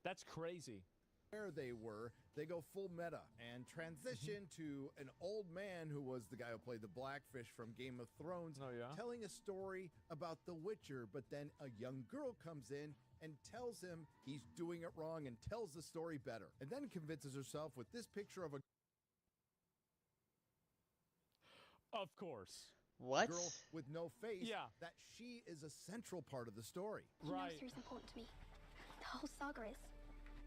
Speaker 4: That's crazy.
Speaker 12: Where they were, they go full meta and transition to an old man who was the guy who played the Blackfish from Game of Thrones, telling a story about The Witcher, but then a young girl comes in and tells him he's doing it wrong and tells the story better, and then convinces herself with this picture of a
Speaker 9: What?
Speaker 12: girl with no face that she is a central part of the story.
Speaker 17: He knows who's important to me. The whole saga is.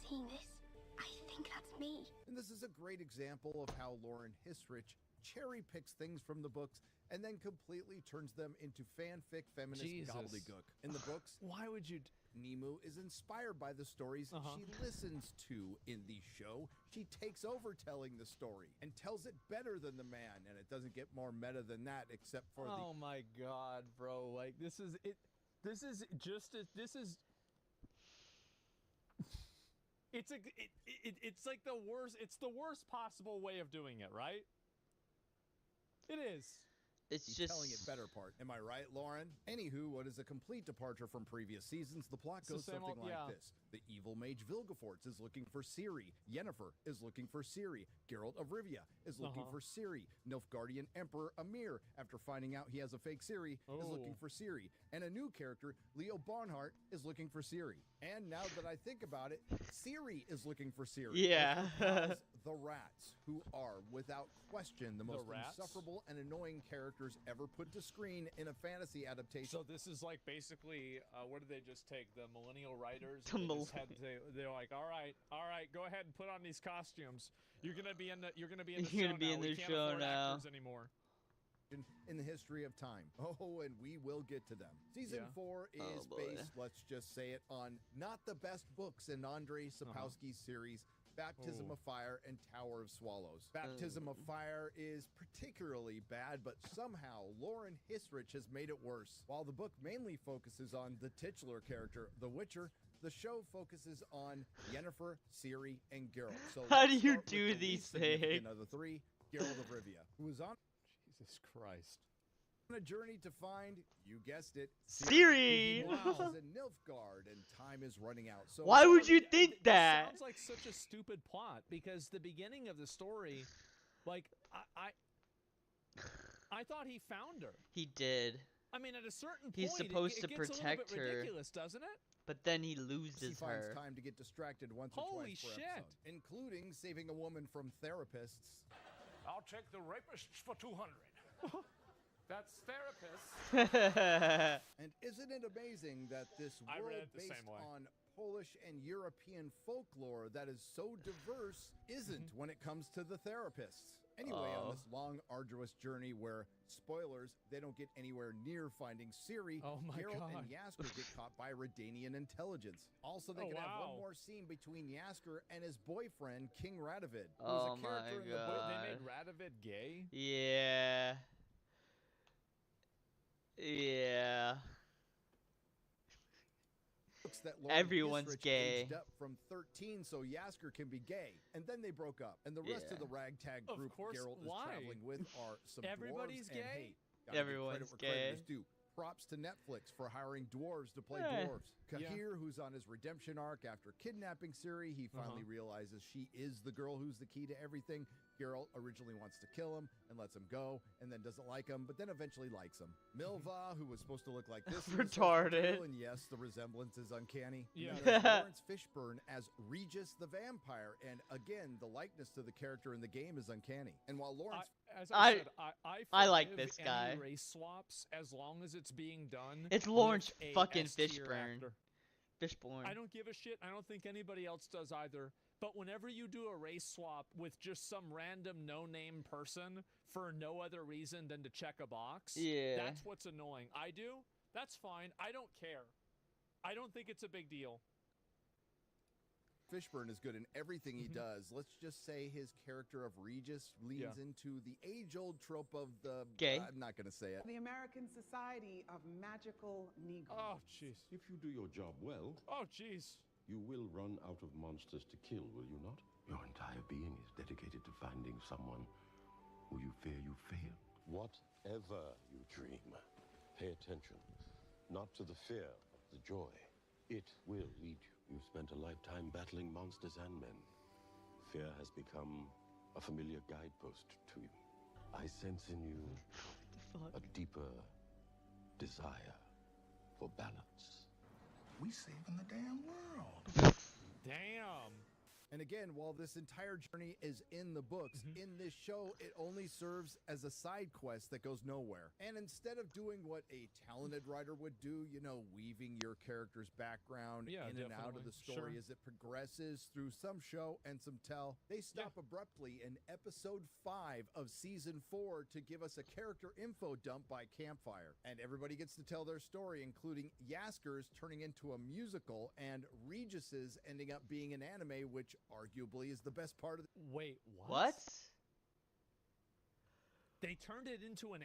Speaker 17: Seeing this, I think that's me.
Speaker 12: And this is a great example of how Lauren Hissrich cherry picks things from the books and then completely turns them into fanfic feminist gobbledygook. In the books,
Speaker 4: why would you...
Speaker 12: Nemu is inspired by the stories she listens to in the show. She takes over telling the story and tells it better than the man, and it doesn't get more meta than that except for the...
Speaker 4: Oh my god, bro. Like, this is it. This is just as... This is... It's like the worst... It's the worst possible way of doing it, right? It is.
Speaker 9: It's
Speaker 12: the
Speaker 9: just
Speaker 12: telling it better part. Am I right, Lauren? Anywho, what is a complete departure from previous seasons? The plot
Speaker 4: It's the
Speaker 12: goes
Speaker 4: same
Speaker 12: something
Speaker 4: old-
Speaker 12: like
Speaker 4: yeah.
Speaker 12: this. The evil mage Vilgefortz is looking for Ciri. Yennefer is looking for Ciri. Geralt of Rivia is looking for Ciri. Nilfgaardian Emperor Amir, after finding out he has a fake Ciri, is looking for Ciri. And a new character, Leo Barnhart, is looking for Ciri. And now that I think about it, Ciri is looking for Ciri.
Speaker 9: Yeah.
Speaker 12: With her pals, the rats, who are, without question, the most
Speaker 4: rats?
Speaker 12: insufferable and annoying characters ever put to screen in a fantasy adaptation.
Speaker 4: So this is like basically, what did they just take? The millennial writers?
Speaker 9: The
Speaker 4: and they're like, all right, go ahead and put on these costumes. You're gonna be in the
Speaker 9: You're gonna
Speaker 4: show
Speaker 9: be
Speaker 4: now.
Speaker 9: in
Speaker 4: We
Speaker 9: the
Speaker 4: can't
Speaker 9: show
Speaker 4: afford
Speaker 9: now.
Speaker 4: actors anymore.
Speaker 12: In the history of time. Oh, and we will get to them. Season 4 is based, let's just say it, on not the best books in Andrei Sapkowski's series, Baptism of Fire and Tower of Swallows. Baptism of Fire is particularly bad, but somehow Lauren Hissrich has made it worse. While the book mainly focuses on the titular character, The Witcher, the show focuses on Yennefer, Ciri, and Geralt. So
Speaker 9: How do
Speaker 12: let's
Speaker 9: you
Speaker 12: start with
Speaker 9: do
Speaker 12: the
Speaker 9: these
Speaker 12: least significant
Speaker 9: things?
Speaker 12: of the three, Geralt of Rivia, who is on
Speaker 4: Jesus Christ.
Speaker 12: a journey to find, you guessed it,
Speaker 9: Ciri!
Speaker 12: who lives in Nilfgaard, and time is running out. So
Speaker 9: Why would you think that?
Speaker 4: Sounds like such a stupid plot because the beginning of the story, like I thought he found her.
Speaker 9: He did.
Speaker 4: I mean, at a certain point,
Speaker 9: He's supposed to
Speaker 4: it gets
Speaker 9: protect
Speaker 4: a little bit
Speaker 9: her.
Speaker 4: ridiculous, doesn't it?
Speaker 9: But then he
Speaker 12: he
Speaker 9: loses
Speaker 12: finds
Speaker 9: her.
Speaker 12: time to get distracted once or
Speaker 4: Holy
Speaker 12: twice per
Speaker 4: shit.
Speaker 12: episode, including saving a woman from therapists.
Speaker 6: I'll take the rapists for 200. That's therapists.
Speaker 12: And isn't it amazing that this
Speaker 4: I read
Speaker 12: world
Speaker 4: it the
Speaker 12: based
Speaker 4: same way.
Speaker 12: on Polish and European folklore that is so diverse isn't when it comes to the therapists? Anyway, on this long, arduous journey where, spoilers, they don't get anywhere near finding Ciri,
Speaker 4: Oh my
Speaker 12: Geralt
Speaker 4: God.
Speaker 12: and Jaskier get caught by Redanian intelligence. Also, they
Speaker 4: Oh,
Speaker 12: can have
Speaker 4: wow.
Speaker 12: one more scene between Jaskier and his boyfriend, King Radovid, who
Speaker 9: Oh
Speaker 12: is a character
Speaker 9: my
Speaker 12: in the book.
Speaker 9: God.
Speaker 4: They made Radovid gay?
Speaker 9: Yeah. Yeah.
Speaker 12: That Lauren
Speaker 9: Everyone's
Speaker 12: Hissrich
Speaker 9: gay.
Speaker 12: aged up from 13 so Jaskier can be gay, and then they broke up. And the rest of
Speaker 9: Yeah.
Speaker 12: the ragtag
Speaker 4: Of
Speaker 12: group
Speaker 4: course,
Speaker 12: Geralt
Speaker 4: why?
Speaker 12: is traveling with are some
Speaker 4: Everybody's
Speaker 12: dwarves and
Speaker 4: gay?
Speaker 12: hate. Gotta give
Speaker 9: Everyone's
Speaker 12: credit where credit
Speaker 9: gay.
Speaker 12: is due. Props to Netflix for hiring dwarves to play
Speaker 9: Eh.
Speaker 12: dwarves. Kahir, who's on his redemption arc after kidnapping Ciri, he finally realizes she is the girl who's the key to everything. Geralt originally wants to kill him and lets him go, and then doesn't like him, but then eventually likes him. Milva, who was supposed to look like this, in the source
Speaker 9: Retarded.
Speaker 12: material, and yes, the resemblance is uncanny. And
Speaker 4: Yeah.
Speaker 12: then there's Lawrence Fishburne as Regis the vampire, and again, the likeness to the character in the game is uncanny. And while Lawrence
Speaker 4: As
Speaker 9: I-
Speaker 4: I said,
Speaker 9: I like
Speaker 4: forgive
Speaker 9: this
Speaker 4: any
Speaker 9: guy.
Speaker 4: race swaps as long as it's being done.
Speaker 9: It's
Speaker 4: with
Speaker 9: Lawrence
Speaker 4: a
Speaker 9: fucking
Speaker 4: S-tier
Speaker 9: Fishburne.
Speaker 4: actor.
Speaker 9: Fishborn.
Speaker 4: I don't give a shit. I don't think anybody else does either. But whenever you do a race swap with just some random no-name person for no other reason than to check a box,
Speaker 9: Yeah.
Speaker 4: that's what's annoying. I do. That's fine. I don't care. I don't think it's a big deal.
Speaker 12: Fishburne is good in everything he does. Let's just say his character of Regis leans into the age-old trope of the...
Speaker 9: Gay?
Speaker 12: I'm not going to say it.
Speaker 18: The American Society of Magical Negroes.
Speaker 4: Oh, jeez.
Speaker 19: If you do your job well,
Speaker 4: Oh, jeez.
Speaker 19: you will run out of monsters to kill, will you not? Your entire being is dedicated to finding someone who you fear you failed. Whatever you dream, pay attention. Not to the fear, but the joy. It will lead you. You've spent a lifetime battling monsters and men. Fear has become a familiar guidepost to you. I sense in you a deeper desire for balance.
Speaker 11: We saving the damn world.
Speaker 4: Damn.
Speaker 12: And again, while this entire journey is in the books, in this show, it only serves as a side quest that goes nowhere. And instead of doing what a talented writer would do, you know, weaving your character's background
Speaker 4: Yeah,
Speaker 12: in and out of
Speaker 4: definitely.
Speaker 12: the story
Speaker 4: Sure.
Speaker 12: as it progresses through some show and some tell, they stop abruptly in episode 5 of season 4 to give us a character info dump by Campfire. And everybody gets to tell their story, including Jaskier's turning into a musical and Regis's ending up being an anime, which arguably is the best part of the...
Speaker 4: Wait, what?
Speaker 9: What?
Speaker 4: They turned it into an...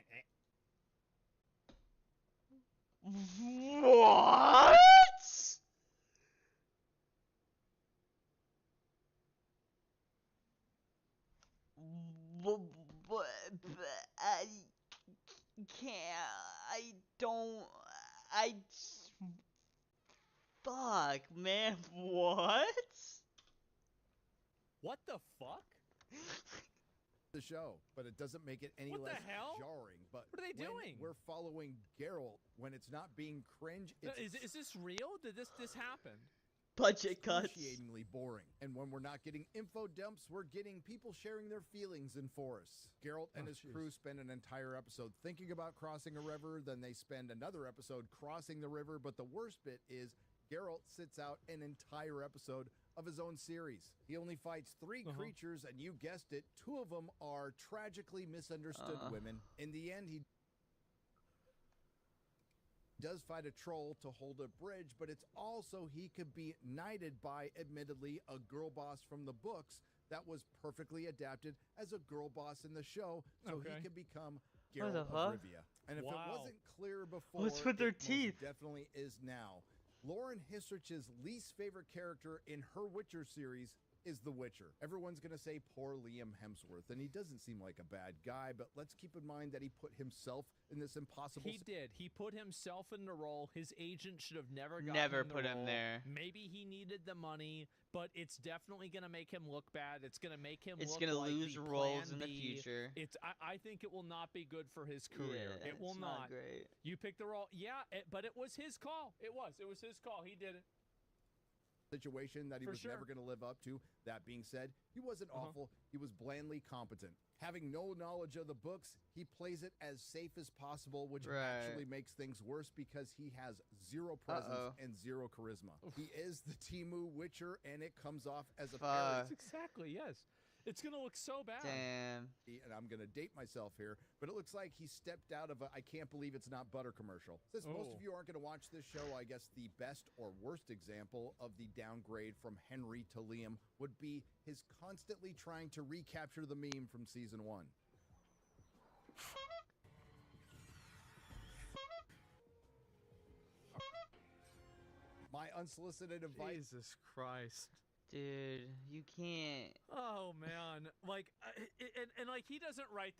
Speaker 9: What? Fuck, man, what?
Speaker 4: What the fuck?
Speaker 12: The show, but it doesn't make it any
Speaker 4: What the
Speaker 12: less
Speaker 4: hell?
Speaker 12: jarring. But
Speaker 4: What are they
Speaker 12: when
Speaker 4: doing?
Speaker 12: We're following Geralt when it's not being cringe.
Speaker 4: No,
Speaker 12: It's
Speaker 4: is this real? Did this happen?
Speaker 9: Budget cuts.
Speaker 12: excruciatingly boring. And when we're not getting info dumps, we're getting people sharing their feelings in forests. Geralt and his crew spend an entire episode thinking about crossing a river, then they spend another episode crossing the river, but the worst bit is Geralt sits out an entire episode of his own series. He only fights 3 creatures, and you guessed it, 2 of them are tragically misunderstood women. In the end, he does fight a troll to hold a bridge, but it's also he could be knighted by, admittedly, a girl boss from the books that was perfectly adapted as a girl boss in the show, so he could become
Speaker 9: What the
Speaker 12: Geralt
Speaker 9: fuck?
Speaker 12: of Rivia. And if it wasn't clear before,
Speaker 9: What's with their
Speaker 12: it most
Speaker 9: teeth?
Speaker 12: definitely is now. Lauren Hissrich's least favorite character in her Witcher series is The Witcher. Everyone's going to say poor Liam Hemsworth, and he doesn't seem like a bad guy, but let's keep in mind that he put himself in this impossible
Speaker 4: He did. He put himself in the role. His agent should have never gotten
Speaker 9: Never
Speaker 4: in the
Speaker 9: put him
Speaker 4: role.
Speaker 9: there.
Speaker 4: Maybe he needed the money, but it's definitely going to make him look bad. It's going to make him
Speaker 9: It's
Speaker 4: look
Speaker 9: gonna
Speaker 4: like
Speaker 9: lose
Speaker 4: the
Speaker 9: roles
Speaker 4: plan
Speaker 9: in the
Speaker 4: B.
Speaker 9: future.
Speaker 4: I think it will not be good for his career.
Speaker 9: Yeah,
Speaker 4: it will
Speaker 9: it's not
Speaker 4: not.
Speaker 9: great.
Speaker 4: You picked the role. Yeah, but it was his call. It was his call. He did it.
Speaker 12: situation that he
Speaker 4: For
Speaker 12: was
Speaker 4: sure.
Speaker 12: never going to live up to. That being said, he wasn't awful. He was blandly competent. Having no knowledge of the books, he plays it as safe as possible, which actually makes things worse because he has 0 presence and 0 charisma. He is the Temu Witcher, and it comes off as a parody.
Speaker 4: Exactly, yes. It's going to look so bad.
Speaker 9: Damn.
Speaker 12: And I'm going to date myself here, but it looks like he stepped out of a I can't believe it's not butter commercial. Since most of you aren't going to watch this show, I guess the best or worst example of the downgrade from Henry to Liam would be his constantly trying to recapture the meme from season 1. My unsolicited advice.
Speaker 4: Jesus Christ.
Speaker 9: Dude, you can't.
Speaker 4: Oh man, like, and like he doesn't write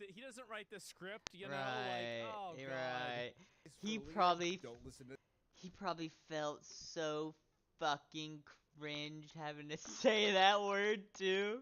Speaker 4: the script, you know,
Speaker 9: Right,
Speaker 4: like, oh god.
Speaker 9: right. He
Speaker 12: Liam,
Speaker 9: probably
Speaker 12: don't listen to
Speaker 9: he probably felt so fucking cringe having to say that word too.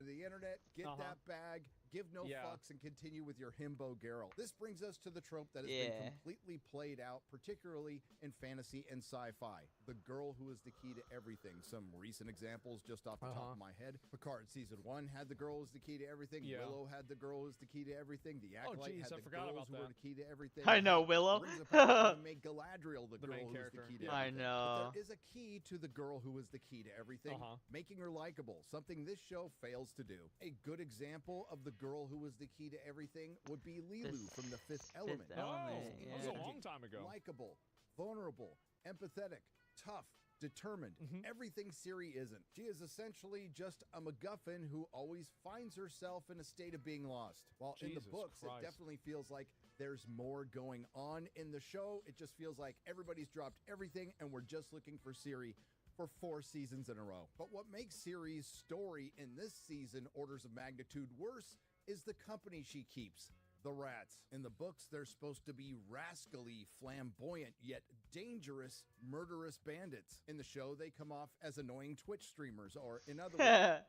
Speaker 12: the internet, get that bag, give no fucks, and continue with your himbo Geralt. This brings us to the trope that has been completely played out, particularly in fantasy and sci-fi. The girl who is the key to everything. Some recent examples just off the top of my head. Picard Season 1 had the girl who's the key to everything. Willow had the girl who's the key to everything. The Acolyte had the girls who were the key to everything.
Speaker 9: I know, Willow.
Speaker 12: Rings of Power made Galadriel the girl who was the key to everything.
Speaker 9: I know.
Speaker 12: But there is a key to the girl who is the key to everything, making her likable, something this show fails to do. A good example of the girl who was the key to everything would be Lilu from The Fifth Element.
Speaker 4: That was a long time ago.
Speaker 12: Likable, vulnerable, empathetic, tough, determined. Everything Ciri isn't. She is essentially just a MacGuffin who always finds herself in a state of being lost. While in the
Speaker 4: Jesus
Speaker 12: books,
Speaker 4: Christ.
Speaker 12: it definitely feels like there's more going on. In the show, it just feels like everybody's dropped everything and we're just looking for Ciri for 4 seasons in a row. But what makes Ciri's story in this season orders of magnitude worse is the company she keeps. The rats. In the books, they're supposed to be rascally, flamboyant, yet dangerous, murderous bandits. In the show, they come off as annoying Twitch streamers, or in other words...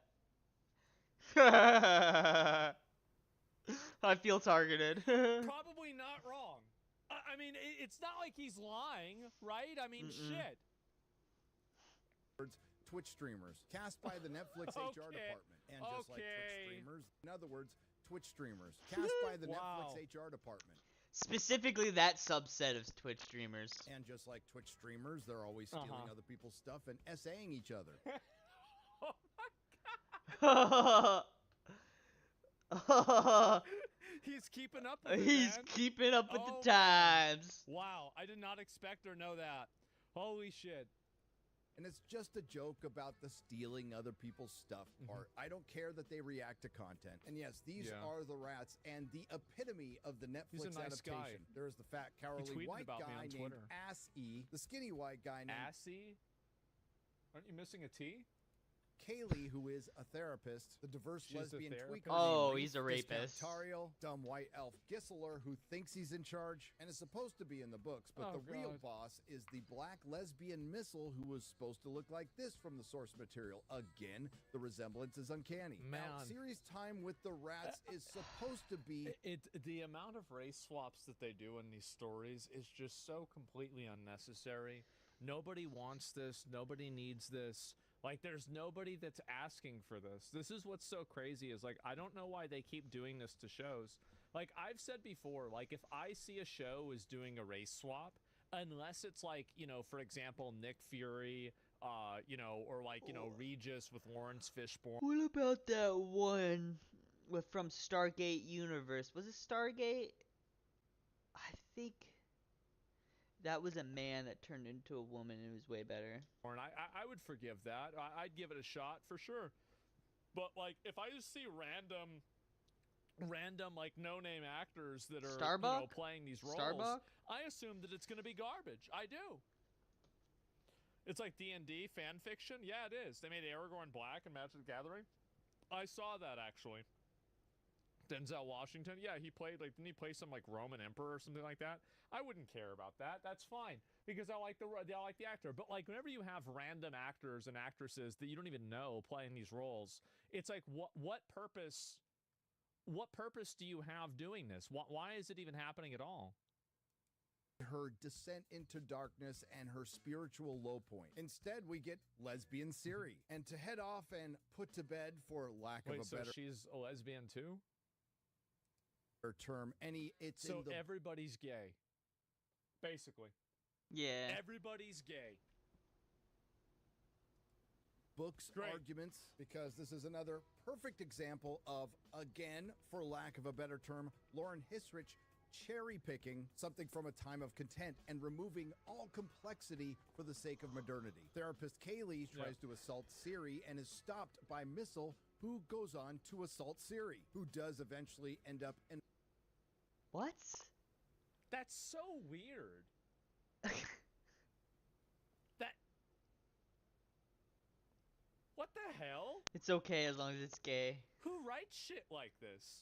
Speaker 9: I feel targeted.
Speaker 4: Probably not wrong. I mean, it's not like he's lying, right? I mean, shit.
Speaker 12: Twitch streamers, cast by the Netflix HR department. And just like Twitch streamers, in other words, Twitch streamers, cast by the Netflix HR department.
Speaker 9: Specifically that subset of Twitch streamers.
Speaker 12: And just like Twitch streamers, they're always stealing other people's stuff and essaying each other.
Speaker 4: He's keeping up with it,
Speaker 9: He's
Speaker 4: man.
Speaker 9: keeping up with
Speaker 4: Oh
Speaker 9: the times.
Speaker 4: Wow, I did not expect or know that. Holy shit.
Speaker 12: And it's just a joke about the stealing other people's stuff part. I don't care that they react to content. And yes, these are the rats and the epitome of the Netflix
Speaker 4: He's a nice
Speaker 12: adaptation.
Speaker 4: guy.
Speaker 12: There's the fat,
Speaker 4: He
Speaker 12: cowardly
Speaker 4: tweeted
Speaker 12: white
Speaker 4: about me
Speaker 12: guy
Speaker 4: on
Speaker 12: named
Speaker 4: Twitter.
Speaker 12: Ass-E, the skinny white guy named
Speaker 4: Assy? Aren't you missing a T?
Speaker 12: Kaylee, who is a therapist, the diverse
Speaker 4: She's a
Speaker 12: lesbian
Speaker 4: therapist?
Speaker 12: tweaker.
Speaker 9: Oh,
Speaker 12: named
Speaker 9: he's a
Speaker 12: Reese,
Speaker 9: rapist.
Speaker 12: Discount Tariel, dumb white elf Gisela, who thinks he's in charge and is supposed to be in the books, but
Speaker 4: Oh,
Speaker 12: the real
Speaker 4: God.
Speaker 12: boss is the black lesbian Missile, who was supposed to look like this from the source material. Again, the resemblance is uncanny. Now,
Speaker 4: Man.
Speaker 12: series time with the rats is supposed to be
Speaker 4: The amount of race swaps that they do in these stories is just so completely unnecessary. Nobody wants this. Nobody needs this. Like, there's nobody that's asking for this. This is what's so crazy is, like, I don't know why they keep doing this to shows. Like, I've said before, like, if I see a show is doing a race swap, unless it's like, you know, for example, Nick Fury, you know, or like, you know, Regis with Lawrence Fishburne.
Speaker 9: What about that one from Stargate Universe? Was it Stargate? I think that was a man that turned into a woman and it was way better.
Speaker 4: And I would forgive that. I'd give it a shot for sure. But like, if I just see random like no-name actors that are you know, playing these roles,
Speaker 9: Starbuck?
Speaker 4: I assume that it's going to be garbage. I do. It's like D&D fan fiction. Yeah, it is. They made Aragorn black in Magic the Gathering. I saw that actually. Denzel Washington, yeah, he played, like, didn't he play some, like, Roman emperor or something like that? I wouldn't care about that. That's fine, because I like the actor. But, like, whenever you have random actors and actresses that you don't even know playing these roles, it's like, what purpose do you have doing this? Why is it even happening at all?
Speaker 12: Her descent into darkness and her spiritual low point. Instead, we get lesbian Ciri. And to head off and put to bed, for lack of a
Speaker 4: so
Speaker 12: better
Speaker 4: she's a lesbian too?
Speaker 12: Term, it's
Speaker 4: so
Speaker 12: in the
Speaker 4: everybody's gay, basically.
Speaker 9: Yeah.
Speaker 4: Everybody's gay.
Speaker 12: Books arguments, because this is another perfect example of, again, for lack of a better term, Lauren Hissrich cherry picking something from a time of content and removing all complexity for the sake of modernity. Therapist Kaylee tries to assault Ciri and is stopped by Missile, who goes on to assault Ciri, who does eventually end up in.
Speaker 9: What?
Speaker 4: That's so weird. What the hell?
Speaker 9: It's okay as long as it's gay.
Speaker 4: Who writes shit like this?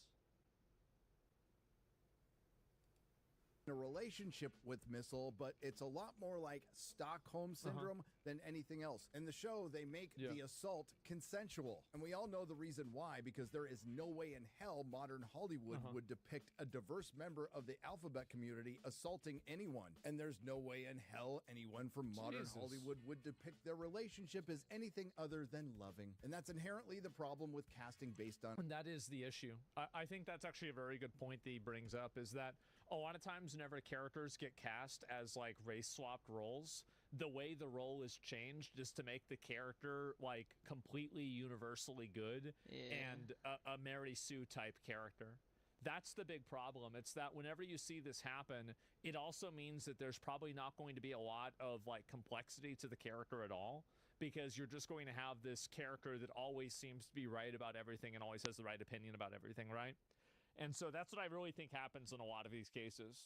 Speaker 12: A relationship with Missile, but it's a lot more like Stockholm Syndrome than anything else. In the show, they make the assault consensual. And we all know the reason why, because there is no way in hell modern Hollywood would depict a diverse member of the alphabet community assaulting anyone. And there's no way in hell anyone from modern Hollywood would depict their relationship as anything other than loving. And that's inherently the problem with casting based on.
Speaker 4: And that is the issue. I think that's actually a very good point that he brings up, is that a lot of times whenever characters get cast as like race swapped roles, the way the role is changed is to make the character like completely universally good and a Mary Sue type character. That's the big problem. It's that whenever you see this happen, it also means that there's probably not going to be a lot of like complexity to the character at all, because you're just going to have this character that always seems to be right about everything and always has the right opinion about everything, right? And so that's what I really think happens in a lot of these cases.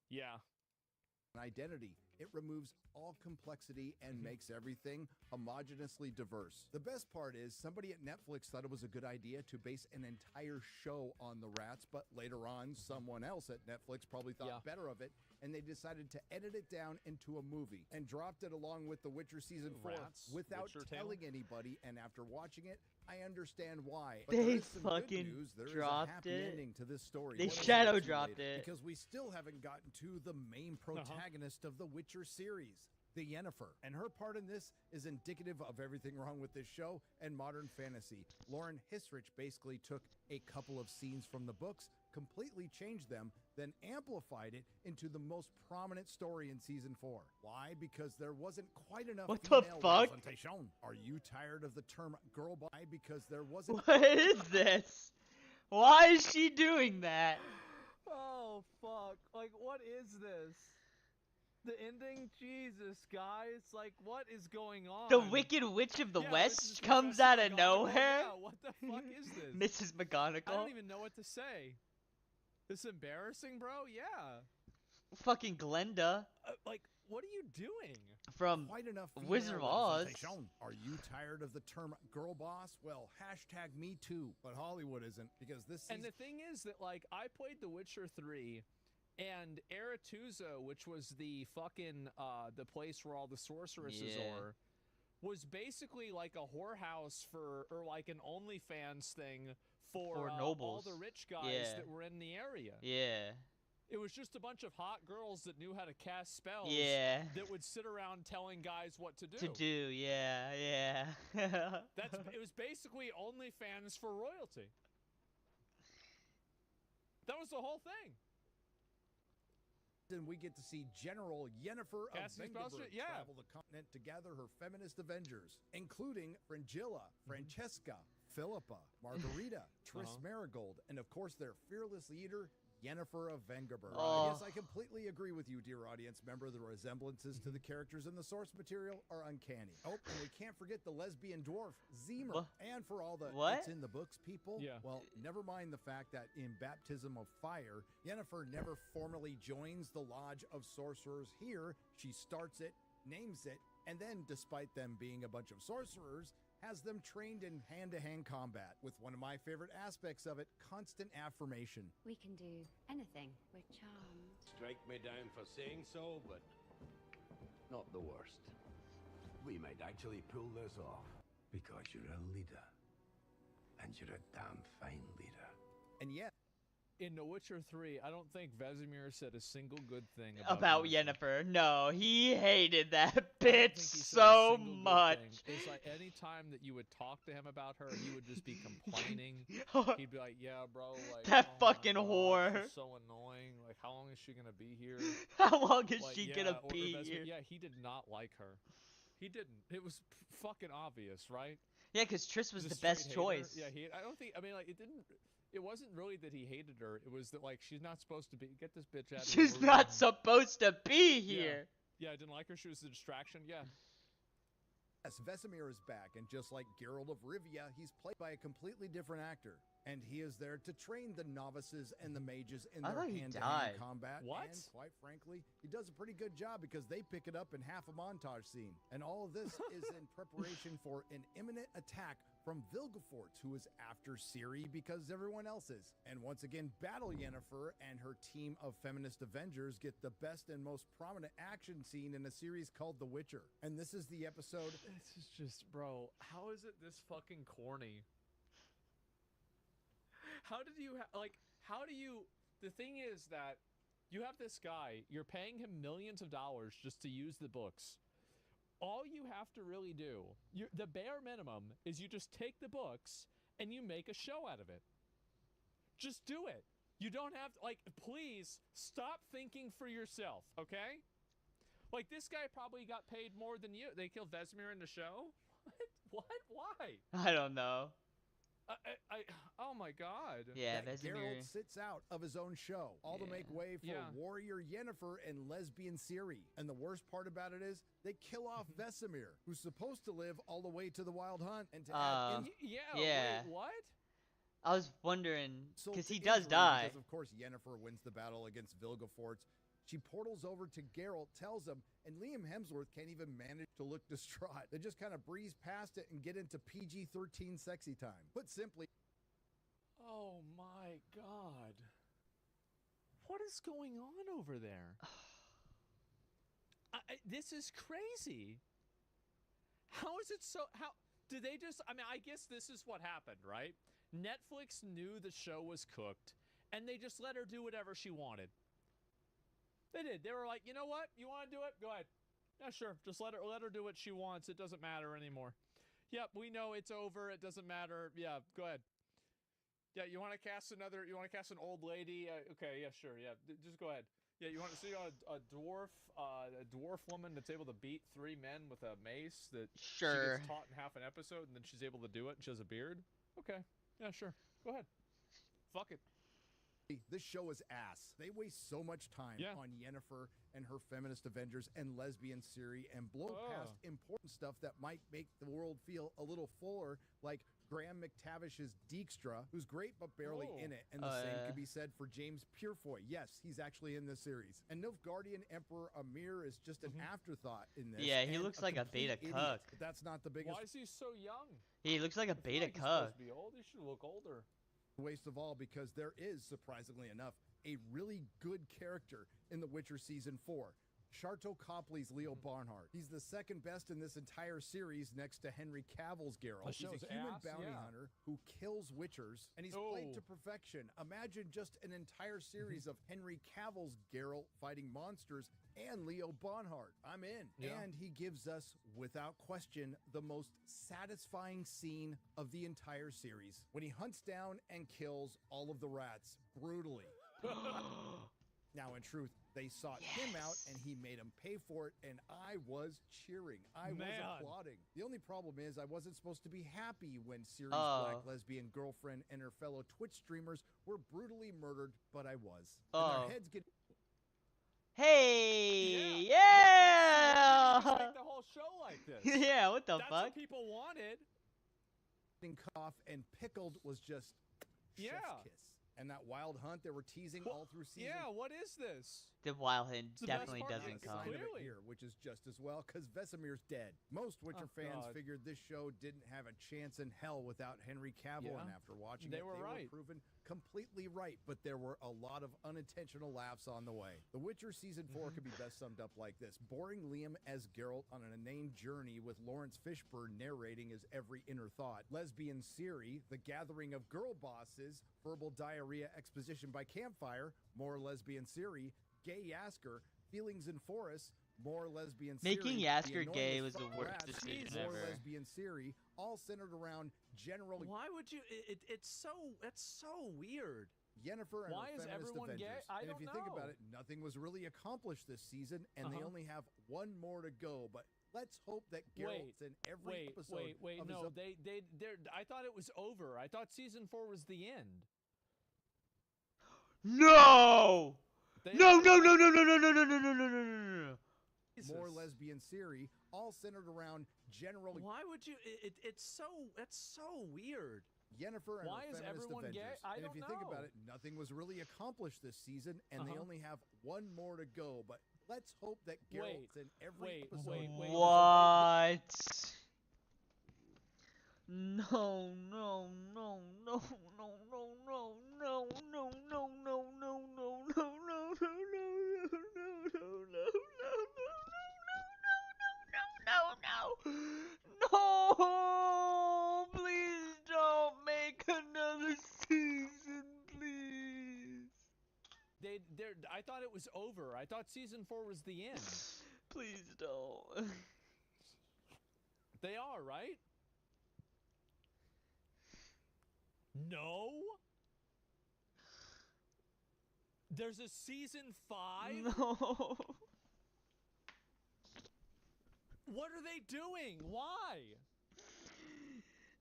Speaker 4: Yeah.
Speaker 12: Identity. It removes all complexity and makes everything homogeneously diverse. The best part is somebody at Netflix thought it was a good idea to base an entire show on the rats, but later on someone else at Netflix probably thought better of it, and they decided to edit it down into a movie and dropped it along with The Witcher Season 4 without telling anybody, and after watching it, I understand why. But there
Speaker 9: They
Speaker 12: is some good
Speaker 9: fucking
Speaker 12: news. There is a
Speaker 9: dropped
Speaker 12: happy
Speaker 9: it.
Speaker 12: ending to this story.
Speaker 9: They
Speaker 12: What is
Speaker 9: shadow
Speaker 12: actually
Speaker 9: dropped
Speaker 12: later,
Speaker 9: it.
Speaker 12: because we still haven't gotten to the main protagonist of the Witcher series, the Yennefer. And her part in this is indicative of everything wrong with this show and modern fantasy. Lauren Hissrich basically took a couple of scenes from the books, completely changed them, then amplified it into the most prominent story in season 4. Why? Because there wasn't quite enough
Speaker 9: What the
Speaker 12: female
Speaker 9: fuck?
Speaker 12: representation. Are you tired of the term girl boy? Because there wasn't.
Speaker 9: What is this? Why is she doing that?
Speaker 4: Oh, fuck. Like, what is this? The ending? Jesus, guys. Like, what is going on?
Speaker 9: The Wicked Witch of the
Speaker 4: Yeah, this
Speaker 9: West
Speaker 4: is
Speaker 9: comes
Speaker 4: Professor
Speaker 9: out of
Speaker 4: McGonagall.
Speaker 9: nowhere?
Speaker 4: Yeah, what the fuck is this?
Speaker 9: Mrs. McGonagall?
Speaker 4: I don't even know what to say. This embarrassing, bro? Yeah.
Speaker 9: Fucking Glenda.
Speaker 4: Like, what are you doing?
Speaker 9: From
Speaker 12: Quite enough
Speaker 9: Wizard of
Speaker 12: female
Speaker 9: Oz.
Speaker 12: representation. Are you tired of the term girl boss? Well, hashtag me too. But Hollywood isn't, because this
Speaker 4: And
Speaker 12: season...
Speaker 4: the thing is that, like, I played The Witcher 3, and Aretuza, which was the fucking, the place where all the sorceresses are, was basically like a whorehouse for, or like an OnlyFans thing for all
Speaker 9: nobles.
Speaker 4: the rich guys that were in the area.
Speaker 9: Yeah.
Speaker 4: It was just a bunch of hot girls that knew how to cast spells.
Speaker 9: Yeah.
Speaker 4: That would sit around telling guys what to do.
Speaker 9: Yeah.
Speaker 4: It was basically OnlyFans for royalty. That was the whole thing.
Speaker 12: Then we get to see General Yennefer of
Speaker 4: Cassie's
Speaker 12: Vengerberg
Speaker 4: Buster? Yeah.
Speaker 12: travel the continent to gather her feminist Avengers, including Fringilla, Francesca, Philippa, Margarita, Triss Marigold, and of course their fearless leader, Yennefer of Vengerberg. Yes, I completely agree with you, dear audience member. The resemblances to the characters in the source material are uncanny. Oh, and we can't forget the lesbian dwarf, Zemer. And for all the it's in the books people, well, never mind the fact that in Baptism of Fire, Yennefer never formally joins the Lodge of Sorcerers here. She starts it, names it, and then, despite them being a bunch of sorcerers, has them trained in hand-to-hand combat, with one of my favorite aspects of it, constant affirmation.
Speaker 20: We can do anything. We're charmed.
Speaker 21: Strike me down for saying so, but not the worst. We might actually pull this off, because you're a leader. And you're a damn fine leader.
Speaker 12: And yet,
Speaker 4: in The Witcher 3, I don't think Vesemir said a single good thing
Speaker 9: about Yennefer. No, he hated that bitch so much.
Speaker 4: It's like any time that you would talk to him about her, he would just be complaining. He'd be like, "Yeah, bro, like
Speaker 9: that fucking whore.
Speaker 4: She's so annoying. Like, how long is she gonna be here?
Speaker 9: How long is she gonna be here?"
Speaker 4: Yeah, he did not like her. He didn't. It was fucking obvious, right?
Speaker 9: Yeah, because Triss was the best choice.
Speaker 4: Yeah, I don't think. I mean, like, it wasn't really that he hated her. It was that, like, she's not supposed to be. Get this bitch out of here.
Speaker 9: She's not supposed to be here.
Speaker 4: Yeah, I didn't like her. She was a distraction. Yeah.
Speaker 12: Yes, Vesemir is back, and just like Geralt of Rivia, he's played by a completely different actor. And he is there to train the novices and the mages in their hand-to-hand combat.
Speaker 4: What?
Speaker 12: And quite frankly, he does a pretty good job because they pick it up in half a montage scene. And all of this is in preparation for an imminent attack from Vilgefortz, who is after Ciri because everyone else is. And once again, Battle Yennefer and her team of feminist Avengers get the best and most prominent action scene in a series called The Witcher. And this is the episode...
Speaker 4: This is just, bro, how is it this fucking corny? How did you, how do you... The thing is that you have this guy, you're paying him millions of dollars just to use the books. All you have to really do, the bare minimum, is you just take the books and you make a show out of it. Just do it. You don't have to, like, please stop thinking for yourself, okay? Like, this guy probably got paid more than you. They killed Vesemir in the show? What? Why?
Speaker 9: I don't know.
Speaker 4: Oh my god.
Speaker 9: Yeah,
Speaker 12: that
Speaker 9: Vesemir.
Speaker 12: Geralt sits out of his own show, all to make way for warrior Yennefer and lesbian Ciri. And the worst part about it is, they kill off Vesemir, who's supposed to live all the way to the Wild Hunt. And to add
Speaker 4: wait, what?
Speaker 9: I was wondering, because he
Speaker 12: to
Speaker 9: does
Speaker 12: injury,
Speaker 9: die.
Speaker 12: Because of course Yennefer wins the battle against Vilgefortz. She portals over to Geralt, tells him, and Liam Hemsworth can't even manage to look distraught. They just kind of breeze past it and get into PG-13 sexy time. Put simply...
Speaker 4: Oh my god. What is going on over there? This is crazy. How is it so... How... Did they just... I mean, I guess this is what happened, right? Netflix knew the show was cooked, and they just let her do whatever she wanted. They did. They were like, you know what? You want to do it? Go ahead. Yeah, sure. Just let her do what she wants. It doesn't matter anymore. Yep, we know it's over. It doesn't matter. Yeah, go ahead. Yeah, you want to cast an old lady? Okay, yeah, sure. Yeah, just go ahead. Yeah, you want to see a dwarf woman that's able to beat 3 men with a mace that she gets taught in half an episode, and then she's able to do it, and she has a beard? Okay. Yeah, sure. Go ahead. Fuck it.
Speaker 12: This show is ass. They waste so much time on Yennefer and her feminist Avengers and lesbian Ciri and blow past important stuff that might make the world feel a little fuller, like Graham McTavish's Dijkstra, who's great but barely in it, and the same could be said for James Purefoy. Yes, he's actually in this series. And Nilfgaardian Emperor Amir is just an afterthought in this.
Speaker 9: Yeah, he looks like a beta cuck.
Speaker 12: But that's not the biggest.
Speaker 4: Why is he so young?
Speaker 9: He looks like a beta
Speaker 4: He's
Speaker 9: cuck.
Speaker 4: supposed to be old. He should look older.
Speaker 12: Waste of all, because there is, surprisingly enough, a really good character in The Witcher Season 4. Sharto Copley's Leo Barnhart. He's the second best in this entire series next to Henry Cavill's Geralt. He's a human bounty hunter who kills witchers, and he's played to perfection. Imagine just an entire series of Henry Cavill's Geralt fighting monsters and Leo Barnhart. I'm in. And he gives us, without question, the most satisfying scene of the entire series when he hunts down and kills all of the rats brutally. Now, in truth, they sought him out, and he made them pay for it, and I was cheering. I was applauding. The only problem is I wasn't supposed to be happy when Ciri's black lesbian girlfriend and her fellow Twitch streamers were brutally murdered, but I was. And their heads get...
Speaker 9: Hey! Yeah!
Speaker 4: Make the whole show like this.
Speaker 9: Yeah, what the
Speaker 4: That's
Speaker 9: fuck?
Speaker 4: what people wanted.
Speaker 12: Cough and pickled was just chef's kiss. And that wild hunt they were teasing all through season.
Speaker 4: Yeah, what is this?
Speaker 9: The Wild Hunt
Speaker 4: the
Speaker 9: definitely
Speaker 4: best part
Speaker 9: doesn't
Speaker 4: is
Speaker 9: come.
Speaker 12: Of it here, which is just as well, because Vesemir's dead. Most Witcher fans figured this show didn't have a chance in hell without Henry Cavill, and after watching
Speaker 4: They were
Speaker 12: proven completely right, but there were a lot of unintentional laughs on the way. The Witcher Season 4 could be best summed up like this. Boring Liam as Geralt on an inane journey with Lawrence Fishburne narrating his every inner thought. Lesbian Ciri, the gathering of girl bosses, verbal diarrhea exposition by campfire, more lesbian Ciri, gay Yasker, feelings in Forest, more lesbian Ciri.
Speaker 9: Making Yasker gay was the worst
Speaker 12: Rats,
Speaker 9: decision
Speaker 12: more
Speaker 9: ever.
Speaker 12: lesbian Ciri, all centered around general...
Speaker 4: Why would you? It's so weird.
Speaker 12: Yennefer and
Speaker 4: Why
Speaker 12: her
Speaker 4: is
Speaker 12: feminist
Speaker 4: everyone
Speaker 12: Avengers.
Speaker 4: gay? I
Speaker 12: and
Speaker 4: don't
Speaker 12: if you think
Speaker 4: know.
Speaker 12: about it, nothing was really accomplished this season, and they only have one more to go. But let's hope that Geralt's in every episode.
Speaker 4: Wait,
Speaker 12: of
Speaker 4: no,
Speaker 12: his
Speaker 4: they're. I thought it was over. I thought season 4 was the end.
Speaker 9: No! No!
Speaker 12: More lesbian Ciri, all centered around general...
Speaker 4: Why would you? It's so weird.
Speaker 12: Yennefer and
Speaker 4: Why
Speaker 12: her
Speaker 4: is
Speaker 12: feminist
Speaker 4: everyone
Speaker 12: Avengers.
Speaker 4: gay? I
Speaker 12: and
Speaker 4: don't
Speaker 12: if you
Speaker 4: know.
Speaker 12: think about it, nothing was really accomplished this season, and they only have one more to go. But let's hope that Geralt's in every episode.
Speaker 9: What? No. No! Please don't make another season, please.
Speaker 4: I thought it was over. I thought season 4 was the end.
Speaker 9: Please don't.
Speaker 4: They are, right? No? There's a season 5?
Speaker 9: No.
Speaker 4: What are they doing? Why?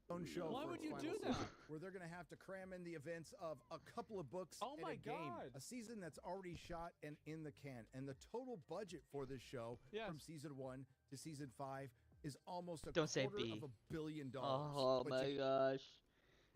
Speaker 12: Own show
Speaker 4: Why
Speaker 12: for
Speaker 4: would
Speaker 12: its
Speaker 4: you
Speaker 12: final
Speaker 4: do that?
Speaker 12: season, where they're going to have to cram in the events of a couple of books
Speaker 4: Oh
Speaker 12: and
Speaker 4: my
Speaker 12: a game.
Speaker 4: God.
Speaker 12: A season that's already shot and in the can. And the total budget for this show from season 1 to season 5 is almost a
Speaker 9: Don't say
Speaker 12: quarter
Speaker 9: B.
Speaker 12: of $1 billion.
Speaker 9: Oh
Speaker 12: But
Speaker 9: my
Speaker 12: you
Speaker 9: gosh.